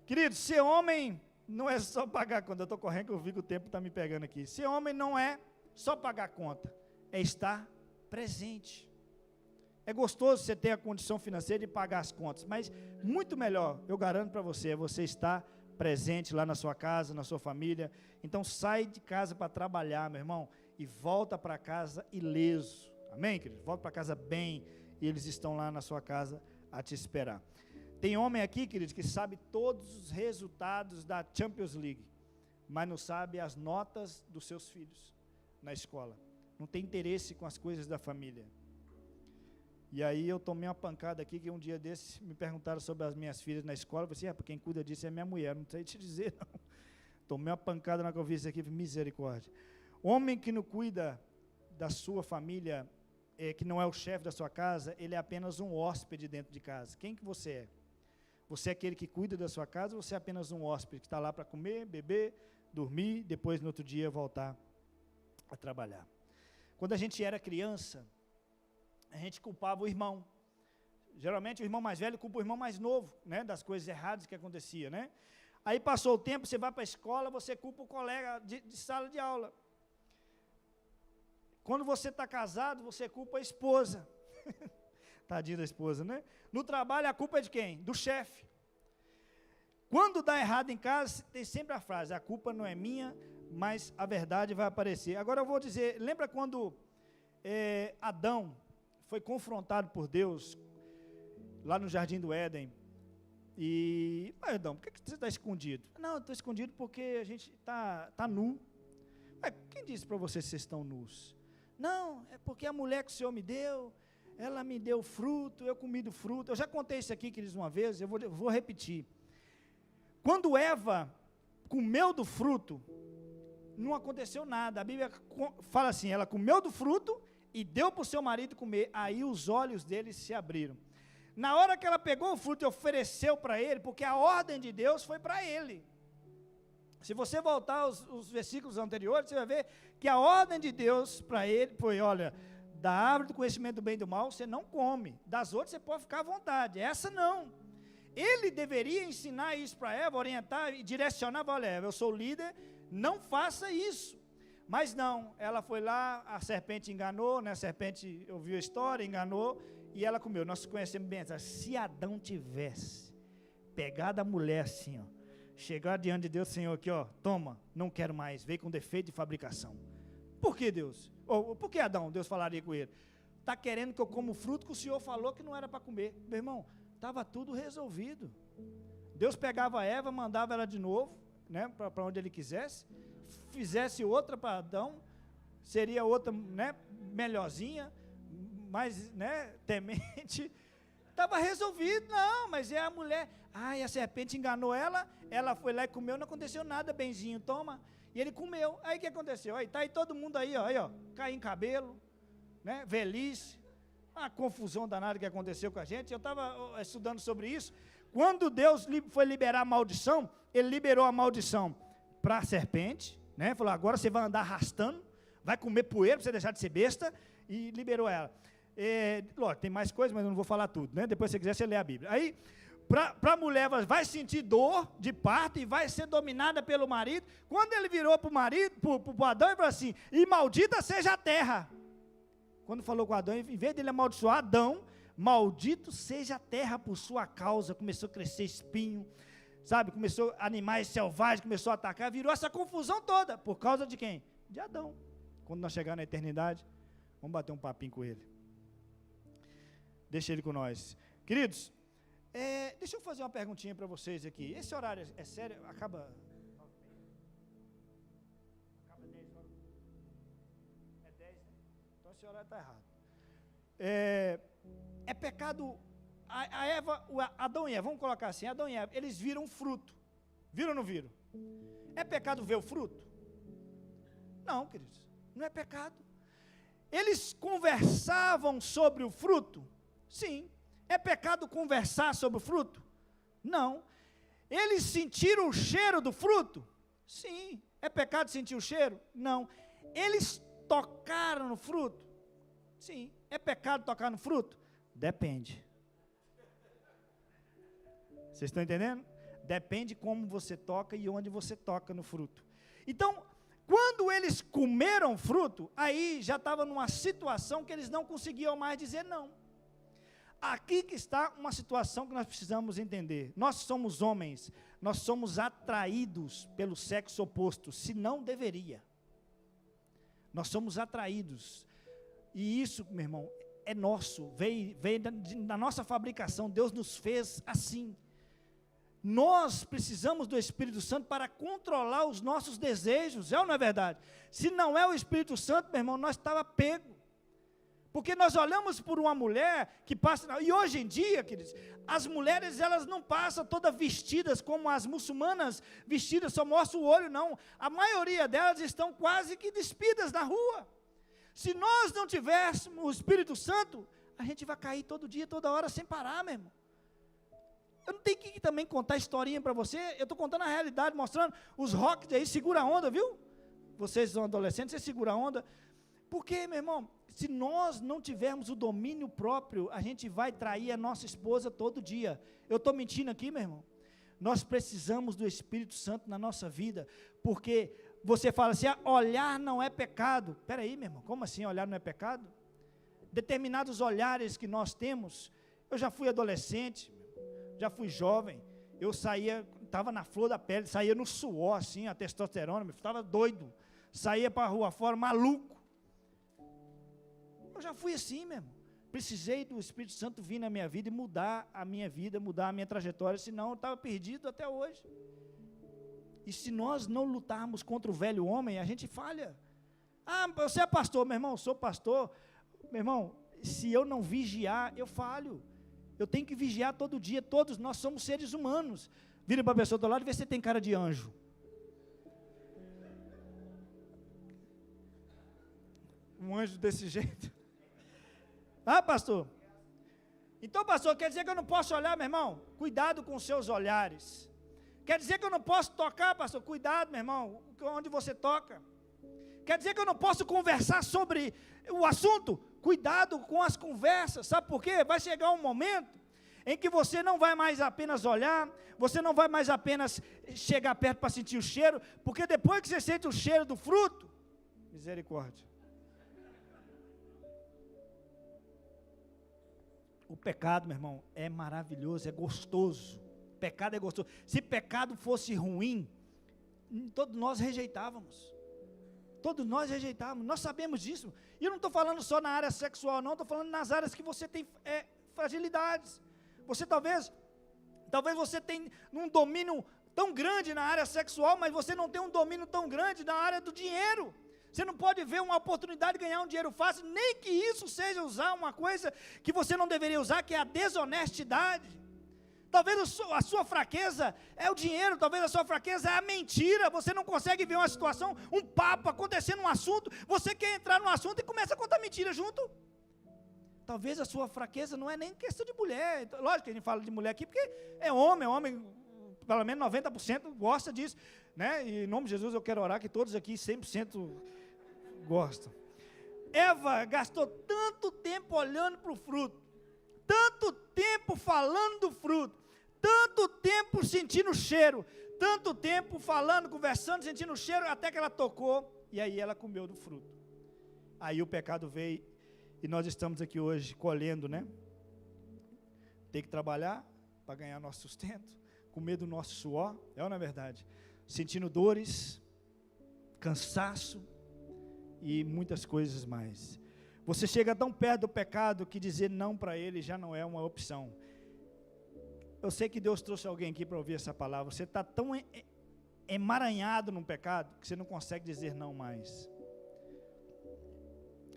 Querido, ser homem não é só pagar conta. Eu estou correndo que eu vi que o tempo está me pegando aqui. Ser homem não é só pagar conta, é estar presente. É gostoso você ter a condição financeira de pagar as contas, mas muito melhor, eu garanto para você, é você estar presente lá na sua casa, na sua família. Então sai de casa para trabalhar, meu irmão, e volta para casa ileso. Amém, querido? Volta para casa bem, e eles estão lá na sua casa a te esperar. Tem homem aqui, queridos, que sabe todos os resultados da Champions League, mas não sabe as notas dos seus filhos na escola. Não tem interesse com as coisas da família. E aí eu tomei uma pancada aqui, que um dia desses me perguntaram sobre as minhas filhas na escola. Eu falei assim, quem cuida disso é minha mulher, não sei te dizer não. Tomei uma pancada na que eu vi isso aqui, misericórdia. Homem que não cuida da sua família, que não é o chefe da sua casa, ele é apenas um hóspede dentro de casa. Quem que você é? Você é aquele que cuida da sua casa, ou você é apenas um hóspede que está lá para comer, beber, dormir, depois no outro dia voltar a trabalhar? Quando a gente era criança, a gente culpava o irmão. Geralmente o irmão mais velho culpa o irmão mais novo, né, das coisas erradas que acontecia, né? Aí passou o tempo, você vai para a escola, você culpa o colega de sala de aula. Quando você está casado, você culpa a esposa. Tadinha da esposa, né? No trabalho, a culpa é de quem? Do chefe. Quando dá errado em casa, tem sempre a frase, a culpa não é minha, mas a verdade vai aparecer. Agora eu vou dizer, lembra quando Adão foi confrontado por Deus, lá no Jardim do Éden, e, Adão, por que você está escondido? Não, eu estou escondido porque a gente está nu. Mas quem disse para vocês que vocês estão nus? Não, é porque a mulher que o Senhor me deu, ela me deu fruto, eu comi do fruto. Eu já contei isso aqui, queridos, uma vez, eu vou repetir. Quando Eva comeu do fruto, não aconteceu nada. A Bíblia fala assim, ela comeu do fruto e deu para o seu marido comer, aí os olhos dele se abriram. Na hora que ela pegou o fruto e ofereceu para ele, porque a ordem de Deus foi para ele. Se você voltar aos versículos anteriores, você vai ver que a ordem de Deus para ele foi, olha, da árvore do conhecimento do bem e do mal, você não come. Das outras você pode ficar à vontade, essa não. Ele deveria ensinar isso para Eva, orientar e direcionar, olha, Eva, eu sou líder, não faça isso. Mas não, ela foi lá, a serpente enganou, né? A serpente ouviu a história, enganou, e ela comeu. Nós conhecemos bem essa. Se Adão tivesse pegado a mulher assim, ó, chegar diante de Deus, Senhor, aqui, ó, toma, não quero mais, veio com defeito de fabricação. Por que Deus? Por que Adão, Deus falaria com ele? Está querendo que eu coma o fruto que o Senhor falou que não era para comer. Meu irmão, estava tudo resolvido. Deus pegava a Eva, mandava ela de novo, né, para onde ele quisesse, fizesse outra para Adão, seria outra, né, melhorzinha, mais, né, temente, estava resolvido. Não, mas é a mulher, a serpente enganou ela foi lá e comeu, não aconteceu nada, benzinho, toma, e ele comeu. Aí o que aconteceu? Aí está aí todo mundo aí, ó, caiu em cabelo, né, velhice, a confusão danada que aconteceu com a gente. Eu estava estudando sobre isso. Quando Deus foi liberar a maldição, ele liberou a maldição para a serpente, né? Falou, agora você vai andar arrastando, vai comer poeira para você deixar de ser besta, e liberou ela. Lógico, tem mais coisas, mas eu não vou falar tudo, né? Depois, se você quiser, você lê a Bíblia. Aí, para a mulher, vai sentir dor de parto e vai ser dominada pelo marido. Quando ele virou para o marido, para Adão, ele falou assim, e maldita seja a terra. Quando falou com Adão, em vez de ele amaldiçoar Adão, maldito seja a terra por sua causa, começou a crescer espinho, sabe, começou animais selvagens, começou a atacar, virou essa confusão toda, por causa de quem? De Adão. Quando nós chegar na eternidade, vamos bater um papinho com ele. Deixa ele com nós. Queridos, deixa eu fazer uma perguntinha para vocês aqui. Esse horário é sério? Acaba 10 horas? É 10, né? Então esse horário está errado. É pecado, a Eva, Adão e Eva, vamos colocar assim, Adão e Eva, eles viram fruto. Viram ou não viram? É pecado ver o fruto? Não, queridos, não é pecado. Eles conversavam sobre o fruto? Sim. É pecado conversar sobre o fruto? Não. Eles sentiram o cheiro do fruto? Sim. É pecado sentir o cheiro? Não. Eles tocaram no fruto? Sim. É pecado tocar no fruto? Depende. Vocês estão entendendo? Depende como você toca e onde você toca no fruto. Então, quando eles comeram fruto, aí já estava numa situação que eles não conseguiam mais dizer não. Aqui que está uma situação que nós precisamos entender. Nós somos homens, nós somos atraídos pelo sexo oposto, se não deveria. Nós somos atraídos. E isso, meu irmão, é nosso, veio da nossa fabricação, Deus nos fez assim. Nós precisamos do Espírito Santo para controlar os nossos desejos, é ou não é verdade? Se não é o Espírito Santo, meu irmão, nós estávamos pegos. Porque nós olhamos por uma mulher que passa, e hoje em dia, queridos, as mulheres, elas não passam todas vestidas como as muçulmanas vestidas, só mostra o olho, não. A maioria delas estão quase que despidas na rua. Se nós não tivéssemos o Espírito Santo, a gente vai cair todo dia, toda hora, sem parar, meu irmão. Eu não tenho que também contar historinha para você, eu estou contando a realidade, mostrando os rocks aí, segura a onda, viu? Vocês são adolescentes, você segura a onda. Porque, meu irmão, se nós não tivermos o domínio próprio, a gente vai trair a nossa esposa todo dia. Eu estou mentindo aqui, meu irmão? Nós precisamos do Espírito Santo na nossa vida, porque você fala assim, olhar não é pecado. Espera aí, meu irmão, como assim olhar não é pecado? Determinados olhares que nós temos, eu já fui adolescente, já fui jovem, eu saía, estava na flor da pele, saía no suor, assim, a testosterona, estava doido, saía para a rua fora, maluco. Eu já fui assim mesmo, precisei do Espírito Santo vir na minha vida e mudar a minha vida, mudar a minha trajetória, senão eu estava perdido até hoje. E se nós não lutarmos contra o velho homem, a gente falha. Você é pastor, meu irmão, eu sou pastor, meu irmão, se eu não vigiar, eu falho. Eu tenho que vigiar todo dia, todos nós somos seres humanos. Vira para a pessoa do lado e vê se você tem cara de anjo. Um anjo desse jeito. Pastor? Então, pastor, quer dizer que eu não posso olhar, meu irmão? Cuidado com os seus olhares. Quer dizer que eu não posso tocar, pastor? Cuidado, meu irmão, onde você toca. Quer dizer que eu não posso conversar sobre o assunto? Cuidado com as conversas, sabe por quê? Vai chegar um momento em que você não vai mais apenas olhar, você não vai mais apenas chegar perto para sentir o cheiro, porque depois que você sente o cheiro do fruto, misericórdia. O pecado, meu irmão, é maravilhoso, é gostoso. Pecado é gostoso. Se pecado fosse ruim, todos nós rejeitávamos. Todos nós rejeitávamos, nós sabemos disso. E eu não estou falando só na área sexual, não, estou falando nas áreas que você tem fragilidades. Você talvez você tenha um domínio tão grande na área sexual, mas você não tem um domínio tão grande na área do dinheiro. Você não pode ver uma oportunidade de ganhar um dinheiro fácil, nem que isso seja usar uma coisa que você não deveria usar, que é a desonestidade. Talvez a sua fraqueza é o dinheiro, talvez a sua fraqueza é a mentira, você não consegue ver uma situação, um papo acontecendo, um assunto, você quer entrar no assunto e começa a contar mentira junto. Talvez a sua fraqueza não é nem questão de mulher, lógico que a gente fala de mulher aqui, porque é homem, pelo menos 90% gosta disso, né? E em nome de Jesus eu quero orar que todos aqui 100% gostam. Eva gastou tanto tempo olhando para o fruto, tanto tempo falando do fruto, tanto tempo sentindo o cheiro, tanto tempo falando, conversando, sentindo o cheiro, até que ela tocou, e aí ela comeu do fruto. Aí o pecado veio, e nós estamos aqui hoje colhendo, né? Tem que trabalhar para ganhar nosso sustento, comer do nosso suor, é ou não é verdade? Sentindo dores, cansaço, e muitas coisas mais. Você chega tão perto do pecado que dizer não para ele já não é uma opção. Eu sei que Deus trouxe alguém aqui para ouvir essa palavra. Você está tão emaranhado num pecado que você não consegue dizer não mais.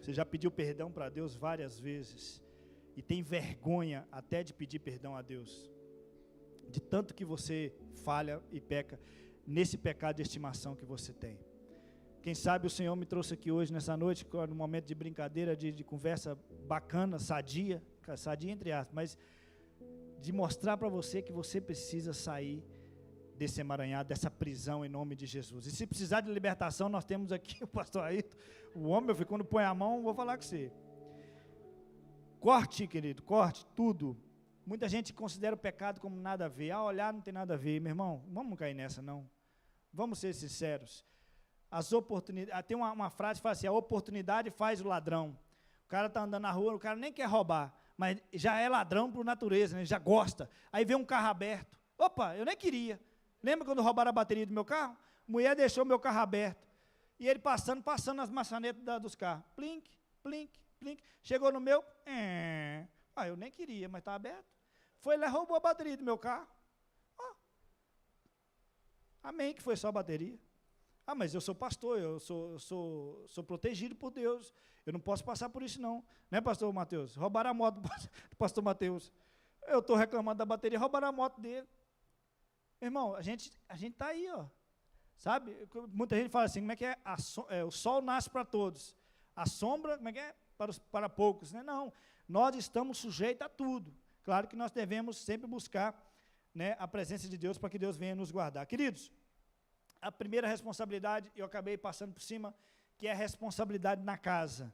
Você já pediu perdão para Deus várias vezes e tem vergonha até de pedir perdão a Deus, de tanto que você falha e peca nesse pecado de estimação que você tem. Quem sabe o Senhor me trouxe aqui hoje, nessa noite, num momento de brincadeira, de conversa bacana, sadia entre aspas, mas de mostrar para você que você precisa sair desse emaranhado, dessa prisão em nome de Jesus. E se precisar de libertação, nós temos aqui o pastor Ayrton, o homem, eu fico, quando põe a mão, vou falar com você. Corte, querido, corte tudo. Muita gente considera o pecado como nada a ver. Olhar não tem nada a ver, meu irmão, vamos cair nessa não. Vamos ser sinceros. As oportunidades, tem uma frase que fala assim, a oportunidade faz o ladrão. O cara está andando na rua, o cara nem quer roubar, mas já é ladrão por natureza, né? Já gosta. Aí vê um carro aberto. Opa, eu nem queria. Lembra quando roubaram a bateria do meu carro? A mulher deixou meu carro aberto. E ele passando as maçanetas dos carros. Plink, plink, plink. Chegou no meu, eu nem queria, mas está aberto. Foi lá, roubou a bateria do meu carro. Amém, que foi só a bateria. Mas eu sou pastor, eu sou protegido por Deus. Eu não posso passar por isso não. Né, pastor Mateus? Roubaram a moto do pastor Mateus. Eu estou reclamando da bateria, roubaram a moto dele. Irmão, a gente está aí, ó. Sabe? Muita gente fala assim, como é que é? O sol nasce para todos. A sombra, como é que é? Para poucos. Né? Não, nós estamos sujeitos a tudo. Claro que nós devemos sempre buscar, né, a presença de Deus para que Deus venha nos guardar. Queridos, a primeira responsabilidade, eu acabei passando por cima, que é a responsabilidade na casa.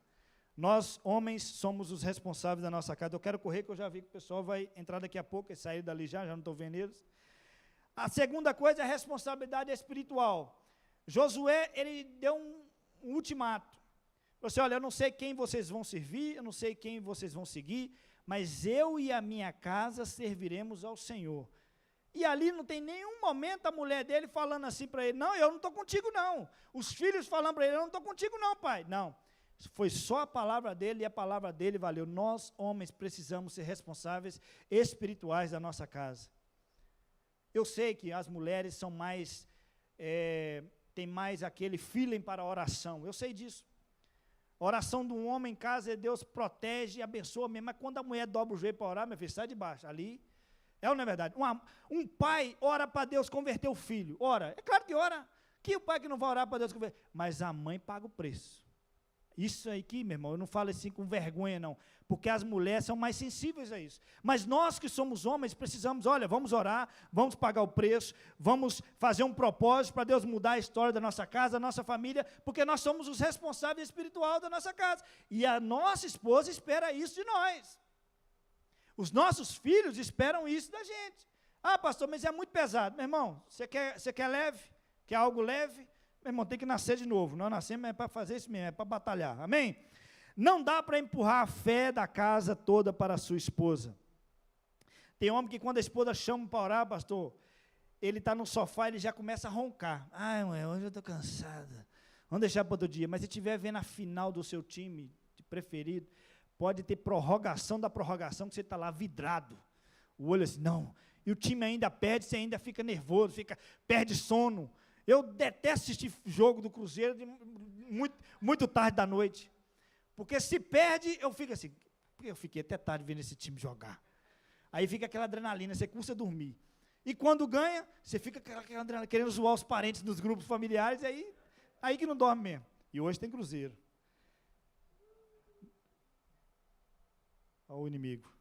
Nós, homens, somos os responsáveis da nossa casa. Eu quero correr, que eu já vi que o pessoal vai entrar daqui a pouco, eles saíram dali já não estou vendo eles. A segunda coisa é a responsabilidade espiritual. Josué, ele deu um ultimato. Você, olha, eu não sei quem vocês vão servir, eu não sei quem vocês vão seguir, mas eu e a minha casa serviremos ao Senhor. E ali não tem nenhum momento a mulher dele falando assim para ele, não, eu não estou contigo não. Os filhos falando para ele, eu não estou contigo não, pai. Não, foi só a palavra dele e a palavra dele valeu. Nós, homens, precisamos ser responsáveis espirituais da nossa casa. Eu sei que as mulheres são mais, tem mais aquele feeling para a oração, eu sei disso. A oração de um homem em casa, Deus protege e abençoa mesmo, mas quando a mulher dobra o joelho para orar, meu filho, sai de baixo, ali, é ou não é verdade? Um pai ora para Deus converter o filho, ora, é claro que ora, que o pai que não vai orar para Deus converter, mas a mãe paga o preço. Isso aí que, meu irmão, eu não falo assim com vergonha não, porque as mulheres são mais sensíveis a isso, mas nós que somos homens precisamos, olha, vamos orar, vamos pagar o preço, vamos fazer um propósito para Deus mudar a história da nossa casa, da nossa família, porque nós somos os responsáveis espirituais da nossa casa, e a nossa esposa espera isso de nós, os nossos filhos esperam isso da gente. Pastor, mas é muito pesado. Meu irmão, você quer leve? Quer algo leve? Meu irmão, tem que nascer de novo. Nós nascemos é para fazer isso mesmo, é para batalhar. Amém? Não dá para empurrar a fé da casa toda para a sua esposa. Tem homem que quando a esposa chama para orar, pastor, ele está no sofá, ele já começa a roncar. Mãe, hoje eu estou cansada. Vamos deixar para outro dia. Mas se estiver vendo a final do seu time preferido, pode ter prorrogação da prorrogação, que você está lá vidrado. O olho assim, não. E o time ainda perde, você ainda fica nervoso, perde sono. Eu detesto assistir jogo do Cruzeiro muito tarde da noite. Porque se perde, eu fico assim, porque eu fiquei até tarde vendo esse time jogar. Aí fica aquela adrenalina, você custa dormir. E quando ganha, você fica aquela adrenalina, querendo zoar os parentes nos grupos familiares, aí que não dorme mesmo. E hoje tem Cruzeiro. Olha o inimigo.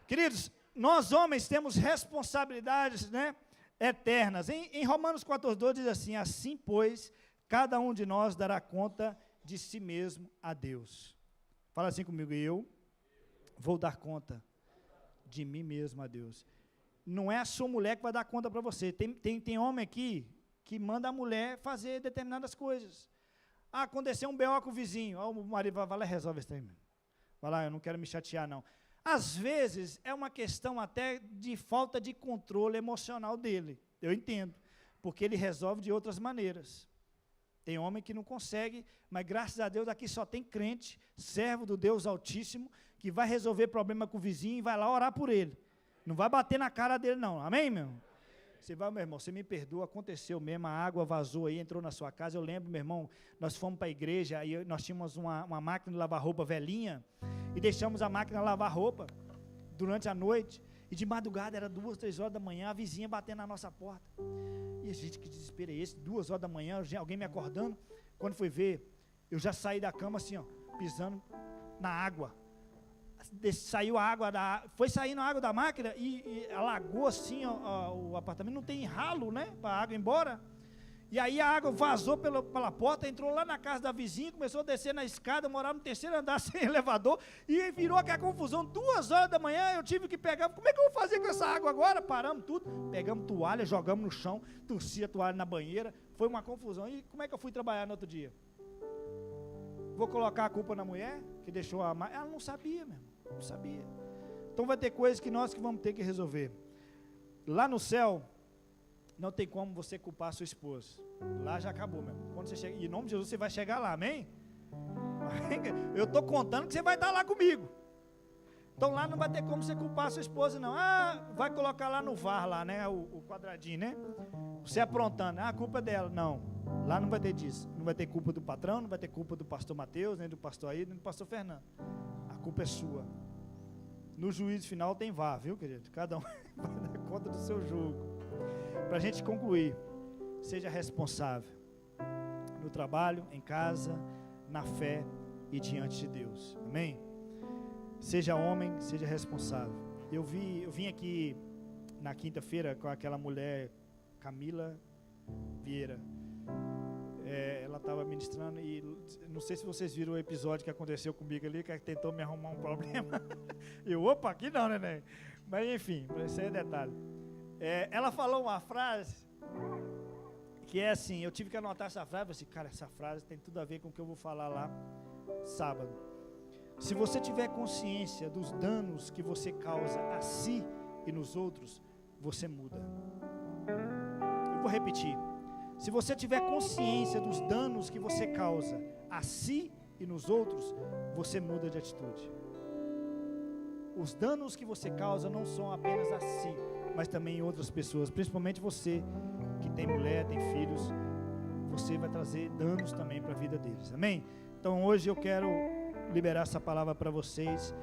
Queridos, nós homens temos responsabilidades, né, eternas. Em Romanos 14:12 diz assim, assim, pois, cada um de nós dará conta de si mesmo a Deus. Fala assim comigo, eu vou dar conta de mim mesmo a Deus. Não é a sua mulher que vai dar conta para você. Tem homem aqui que manda a mulher fazer determinadas coisas. Aconteceu um B.O. com o vizinho. O marido vai lá e resolve esse trem. Vai lá, eu não quero me chatear não. Às vezes é uma questão até de falta de controle emocional dele. Eu entendo. Porque ele resolve de outras maneiras. Tem homem que não consegue, mas graças a Deus aqui só tem crente, servo do Deus Altíssimo, que vai resolver problema com o vizinho e vai lá orar por ele. Não vai bater na cara dele não, amém, meu irmão? Você vai, meu irmão, você me perdoa, aconteceu mesmo, a água vazou aí, entrou na sua casa, eu lembro, meu irmão, nós fomos para a igreja, aí nós tínhamos uma máquina de lavar roupa velhinha, e deixamos a máquina lavar roupa durante a noite, e de madrugada, era 2, 3 horas da manhã, a vizinha batendo na nossa porta. E a gente, que desespero é esse? 2 horas da manhã, alguém me acordando. Quando foi ver, eu já saí da cama assim, ó, pisando na água. Saiu a água foi saindo a água da máquina e alagou assim ó, o apartamento. Não tem ralo, né, para a água ir embora. E aí a água vazou pela porta, entrou lá na casa da vizinha, começou a descer na escada, morava no 3º andar sem elevador, e virou aquela confusão. 2 horas da manhã eu tive que pegar, como é que eu vou fazer com essa água agora? Paramos tudo, pegamos toalha, jogamos no chão, torcia a toalha na banheira, foi uma confusão. E como é que eu fui trabalhar no outro dia? Vou colocar a culpa na mulher, que deixou a máquina? Ela não sabia mesmo, não sabia. Então vai ter coisas que nós que vamos ter que resolver. Lá no céu, não tem como você culpar a sua esposa. Lá já acabou mesmo. Quando você chega, em nome de Jesus você vai chegar lá, amém? Eu estou contando que você vai estar lá comigo. Então lá não vai ter como você culpar a sua esposa, não. Vai colocar lá no VAR, lá, né? O quadradinho, né? Você aprontando. A culpa é dela. Não. Lá não vai ter disso. Não vai ter culpa do patrão, não vai ter culpa do pastor Mateus, nem do pastor Aida, nem do pastor Fernando. A culpa é sua. No juízo final tem VAR, viu, querido? Cada um vai dar conta do seu jogo. Para a gente concluir, seja responsável. No trabalho, em casa, na fé e diante de Deus. Amém? Seja homem, seja responsável. Eu vim aqui na quinta-feira com aquela mulher, Camila Vieira. Ela estava ministrando e não sei se vocês viram o episódio que aconteceu comigo ali, que tentou me arrumar um problema. Opa, aqui não, né? Mas enfim, isso aí é detalhe. Ela falou uma frase que é assim, eu tive que anotar essa frase, eu falei assim, cara, essa frase tem tudo a ver com o que eu vou falar lá sábado. Se você tiver consciência dos danos que você causa a si e nos outros, você muda. Eu vou repetir. Se você tiver consciência dos danos que você causa a si e nos outros, você muda de atitude. Os danos que você causa não são apenas a si, mas também em outras pessoas, principalmente você que tem mulher, tem filhos, você vai trazer danos também para a vida deles. Amém? Então hoje eu quero liberar essa palavra para vocês.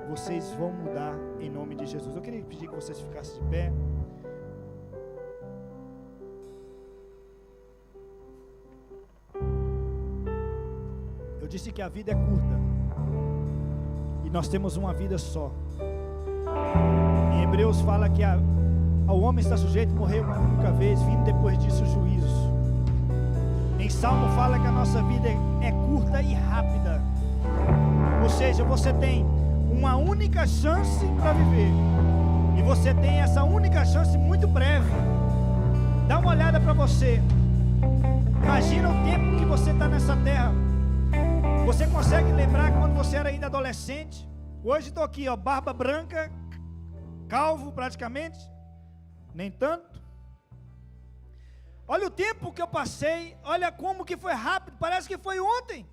Vocês vão mudar em nome de Jesus. Eu queria pedir que vocês ficassem de pé. Eu disse que a vida é curta e nós temos uma vida só. Em Hebreus fala que ao homem está sujeito a morrer uma única vez, vindo depois disso o juízo. Em Salmo fala que a nossa vida é curta e rápida. Ou seja, você tem uma única chance para viver. E você tem essa única chance muito breve. Dá uma olhada para você. Imagina o tempo que você está nessa terra. Você consegue lembrar quando você era ainda adolescente? Hoje estou aqui, barba branca, calvo praticamente. Nem tanto. Olha o tempo que eu passei. Olha como que foi rápido. Parece que foi ontem.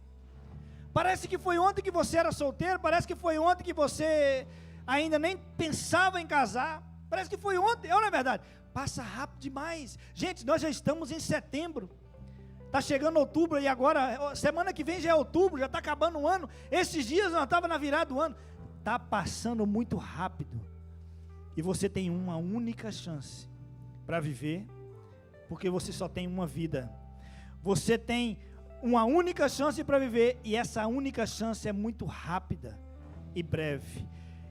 Parece que foi ontem que você era solteiro. Parece que foi ontem que você ainda nem pensava em casar. Parece que foi ontem, não é verdade? Passa rápido demais. Gente, nós já estamos em setembro. Está chegando outubro e agora, semana que vem já é outubro, já está acabando o ano. Esses dias nós estávamos na virada do ano. Está passando muito rápido. E você tem uma única chance para viver, porque você só tem uma vida. Você tem uma única chance para viver, e essa única chance é muito rápida e breve.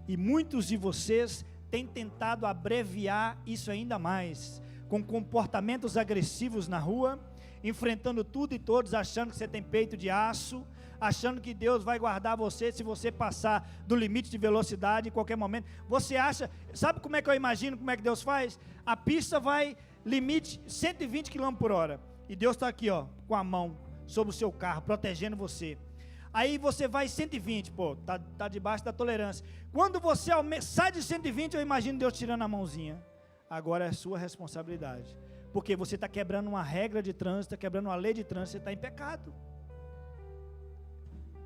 E muitos de vocês têm tentado abreviar isso ainda mais, com comportamentos agressivos na rua, enfrentando tudo e todos, achando que você tem peito de aço, achando que Deus vai guardar você se você passar do limite de velocidade em qualquer momento. Você acha, sabe como é que eu imagino, como é que Deus faz? A pista vai limite 120 km por hora, e Deus está aqui, com a mão sobre o seu carro, protegendo você. Aí você vai 120, tá debaixo da tolerância. Quando você sai de 120, eu imagino Deus tirando a mãozinha. Agora é sua responsabilidade, porque você está quebrando uma regra de trânsito, está quebrando uma lei de trânsito, você está em pecado.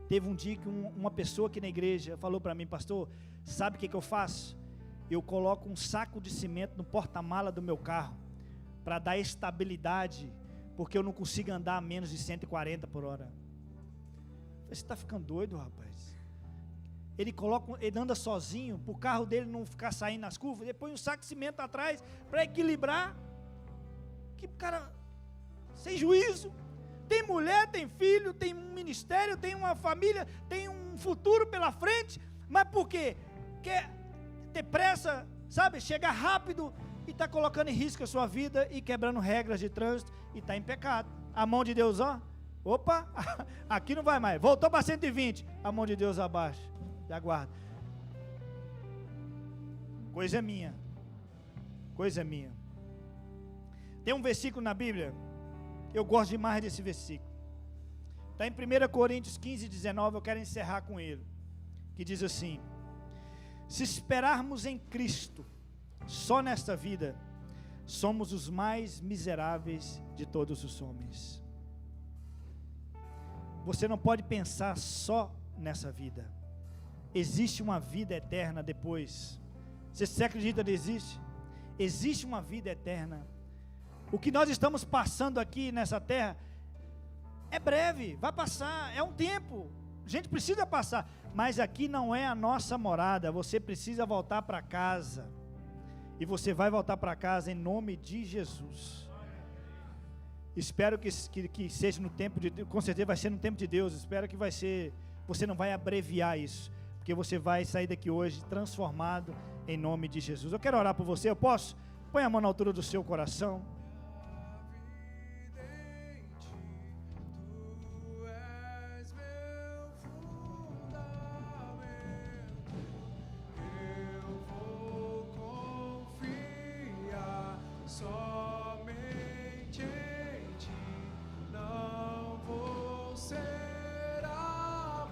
Teve um dia que uma pessoa aqui na igreja falou para mim, pastor, sabe o que eu faço? Eu coloco um saco de cimento no porta-mala do meu carro, para dar estabilidade, porque eu não consigo andar a menos de 140 por hora. Você está ficando doido, rapaz? Ele anda sozinho, para o carro dele não ficar saindo nas curvas, ele põe um saco de cimento atrás, para equilibrar. Que cara, sem juízo. Tem mulher, tem filho, tem um ministério, tem uma família, tem um futuro pela frente, mas por quê? Quer ter pressa, sabe, chegar rápido, e está colocando em risco a sua vida, e quebrando regras de trânsito, e está em pecado. A mão de Deus, opa, aqui não vai mais, voltou para 120, a mão de Deus abaixo, e aguarda. Coisa minha. Tem um versículo na Bíblia, eu gosto demais desse versículo, está em 1 Coríntios 15, 19, eu quero encerrar com ele, que diz assim: se esperarmos em Cristo, só nesta vida, somos os mais miseráveis de todos os homens. você não pode pensar só nessa vida. Existe uma vida eterna depois. Você acredita que existe? Existe uma vida eterna. O que nós estamos passando aqui nessa terra é breve, vai passar, é um tempo. A gente precisa passar, mas aqui não é a nossa morada. Você precisa voltar para casa. E você vai voltar para casa em nome de Jesus. Espero que seja no tempo de Deus. Com certeza vai ser no tempo de Deus. Espero que vai ser. Você não vai abreviar isso, porque você vai sair daqui hoje transformado em nome de Jesus. Eu quero orar por você. Eu posso? Põe a mão na altura do seu coração. Somente em ti, não vou ser abalado.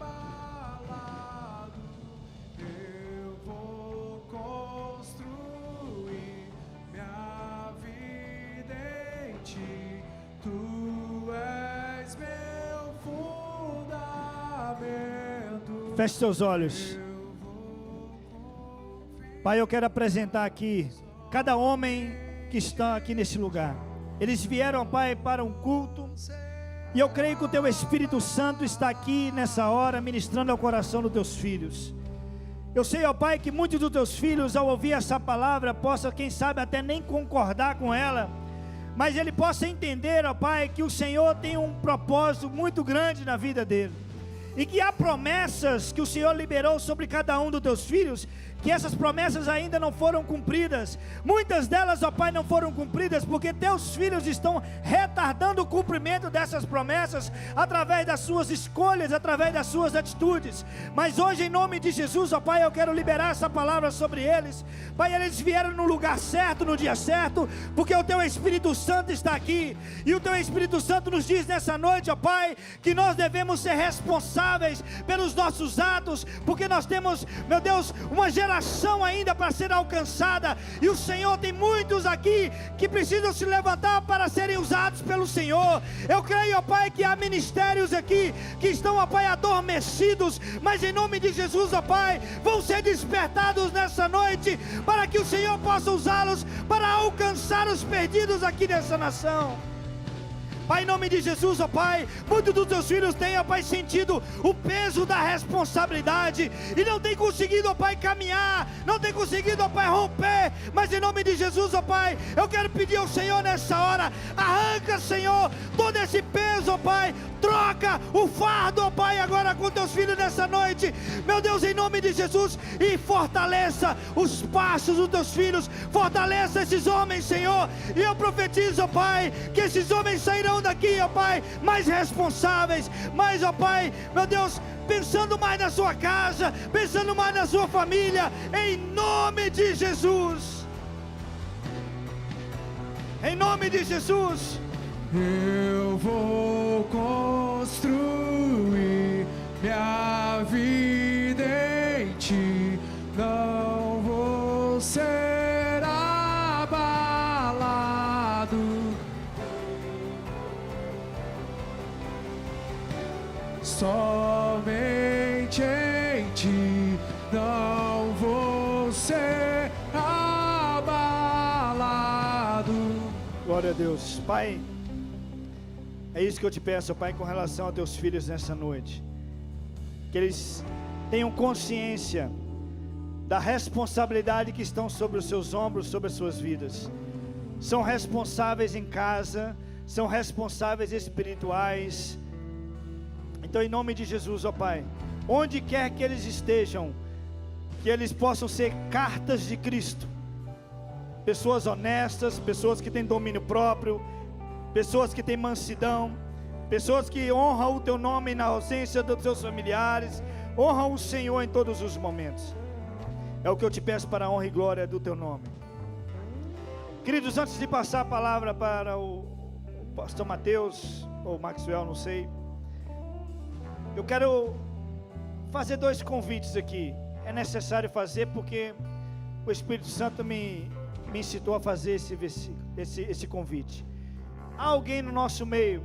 Eu vou construir minha vida em ti. Tu és meu fundamento. Feche seus olhos. Pai, eu quero apresentar aqui cada homem que está aqui nesse lugar. Eles vieram, Pai, para um culto, e eu creio que o Teu Espírito Santo está aqui nessa hora, ministrando ao coração dos Teus filhos. Eu sei, ó Pai, que muitos dos Teus filhos, ao ouvir essa palavra, possa, quem sabe, até nem concordar com ela, mas ele possa entender, ó Pai, que o Senhor tem um propósito muito grande na vida dele, e que há promessas que o Senhor liberou sobre cada um dos Teus filhos, que essas promessas ainda não foram cumpridas. Muitas delas, ó Pai, não foram cumpridas porque Teus filhos estão retardando o cumprimento dessas promessas através das suas escolhas, através das suas atitudes. Mas hoje, em nome de Jesus, ó Pai, eu quero liberar essa palavra sobre eles. Pai, eles vieram no lugar certo, no dia certo, porque o Teu Espírito Santo está aqui, e o Teu Espírito Santo nos diz nessa noite, ó Pai, que nós devemos ser responsáveis pelos nossos atos, porque nós temos, meu Deus, uma geração ainda para ser alcançada, e o Senhor tem muitos aqui que precisam se levantar para serem usados pelo Senhor. Eu creio, ó Pai, que há ministérios aqui que estão, ó Pai, adormecidos, mas em nome de Jesus, ó Pai, vão ser despertados nessa noite, para que o Senhor possa usá-los para alcançar os perdidos aqui nessa nação. Pai, em nome de Jesus, ó Pai, muitos dos Teus filhos têm, ó Pai, sentido o peso da responsabilidade, e não tem conseguido, ó Pai, caminhar, não tem conseguido, ó Pai, romper, mas em nome de Jesus, ó Pai, eu quero pedir ao Senhor nessa hora, arranca, Senhor, todo esse peso, ó Pai, troca o fardo, ó Pai, agora com Teus filhos nessa noite, meu Deus, em nome de Jesus, e fortaleça os passos dos Teus filhos, fortaleça esses homens, Senhor, e eu profetizo, ó Pai, que esses homens sairão daqui, ó Pai, mais responsáveis, mais, ó Pai, meu Deus, pensando mais na sua casa, pensando mais na sua família, em nome de Jesus, em nome de Jesus. Eu vou construir minha vida em ti, não vou ser abalado. Somente em ti, não vou ser abalado. Glória a Deus. Pai, é isso que eu te peço, Pai, com relação a Teus filhos nessa noite, que eles tenham consciência da responsabilidade que estão sobre os seus ombros, sobre as suas vidas. São responsáveis em casa, são responsáveis espirituais. Então, em nome de Jesus, ó Pai, onde quer que eles estejam, que eles possam ser cartas de Cristo, pessoas honestas, pessoas que têm domínio próprio, pessoas que têm mansidão, pessoas que honram o Teu nome na ausência dos seus familiares, honram o Senhor em todos os momentos. É o que eu te peço para a honra e glória do Teu nome. Queridos, antes de passar a palavra para o pastor Mateus, ou Maxwell, não sei, eu quero fazer 2 convites aqui. É necessário fazer porque o Espírito Santo me incitou a fazer esse convite. Há alguém no nosso meio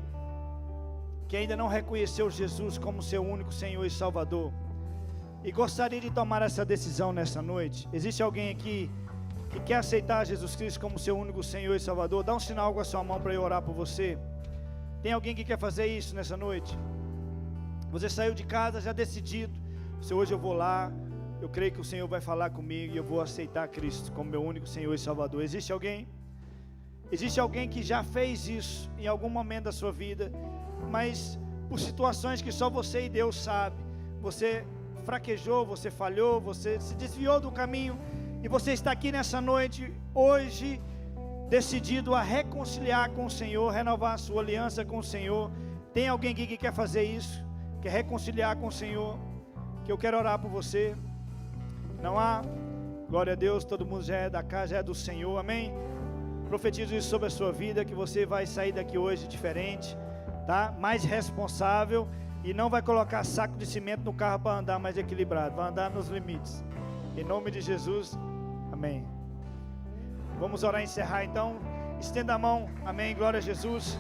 que ainda não reconheceu Jesus como seu único Senhor e Salvador, e gostaria de tomar essa decisão nessa noite. Existe alguém aqui que quer aceitar Jesus Cristo como seu único Senhor e Salvador? Dá um sinal com a sua mão para eu orar por você. Tem alguém que quer fazer isso nessa noite? Você saiu de casa já decidido: se hoje eu vou lá, eu creio que o Senhor vai falar comigo e eu vou aceitar Cristo como meu único Senhor e Salvador. Existe alguém? Existe alguém que já fez isso em algum momento da sua vida, mas por situações que só você e Deus sabe, você fraquejou, você falhou, você se desviou do caminho, e você está aqui nessa noite, hoje, decidido a reconciliar com o Senhor, renovar a sua aliança com o Senhor. Tem alguém aqui que quer fazer isso, quer reconciliar com o Senhor, que eu quero orar por você? Não há? Glória a Deus, todo mundo já é da casa, já é do Senhor, amém? Profetizo isso sobre a sua vida, que você vai sair daqui hoje diferente, tá? Mais responsável, e não vai colocar saco de cimento no carro para andar mais equilibrado, vai andar nos limites, em nome de Jesus, amém. Vamos orar e encerrar então. Estenda a mão, amém, glória a Jesus.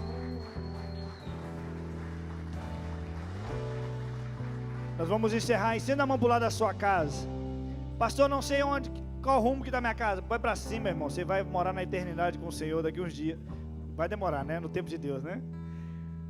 Nós vamos encerrar. Estenda a mão para o lado da sua casa. Pastor, não sei onde, qual rumo que está a minha casa. Vai para cima, irmão, você vai morar na eternidade com o Senhor daqui uns dias. Vai demorar, né, no tempo de Deus, né?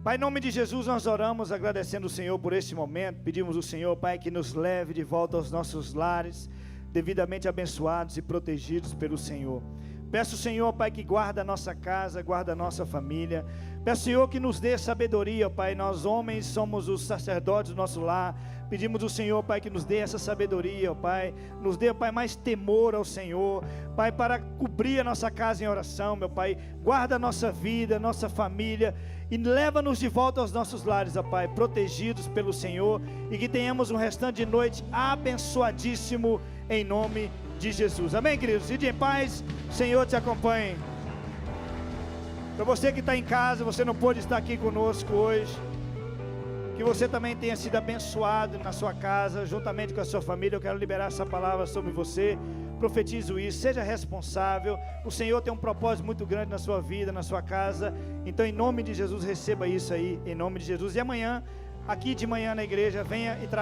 Pai, em nome de Jesus nós oramos agradecendo o Senhor por este momento. Pedimos ao Senhor, Pai, que nos leve de volta aos nossos lares, devidamente abençoados e protegidos pelo Senhor. Peço, Senhor, Pai, que guarda a nossa casa, guarda a nossa família. Peço, Senhor, que nos dê sabedoria, Pai. Nós, homens, somos os sacerdotes do nosso lar. Pedimos ao Senhor, Pai, que nos dê essa sabedoria, Pai. Nos dê, Pai, mais temor ao Senhor, Pai, para cobrir a nossa casa em oração, meu Pai. Guarda a nossa vida, nossa família, e leva-nos de volta aos nossos lares, ó Pai, protegidos pelo Senhor, e que tenhamos um restante de noite abençoadíssimo, em nome de Jesus, amém, queridos? Ide em paz, o Senhor te acompanhe. Para você que está em casa, você não pôde estar aqui conosco hoje, que você também tenha sido abençoado na sua casa, juntamente com a sua família. Eu quero liberar essa palavra sobre você. Profetizo isso, seja responsável. O Senhor tem um propósito muito grande na sua vida, na sua casa. Então, em nome de Jesus, receba isso aí, em nome de Jesus. E amanhã, aqui de manhã na igreja, venha e traga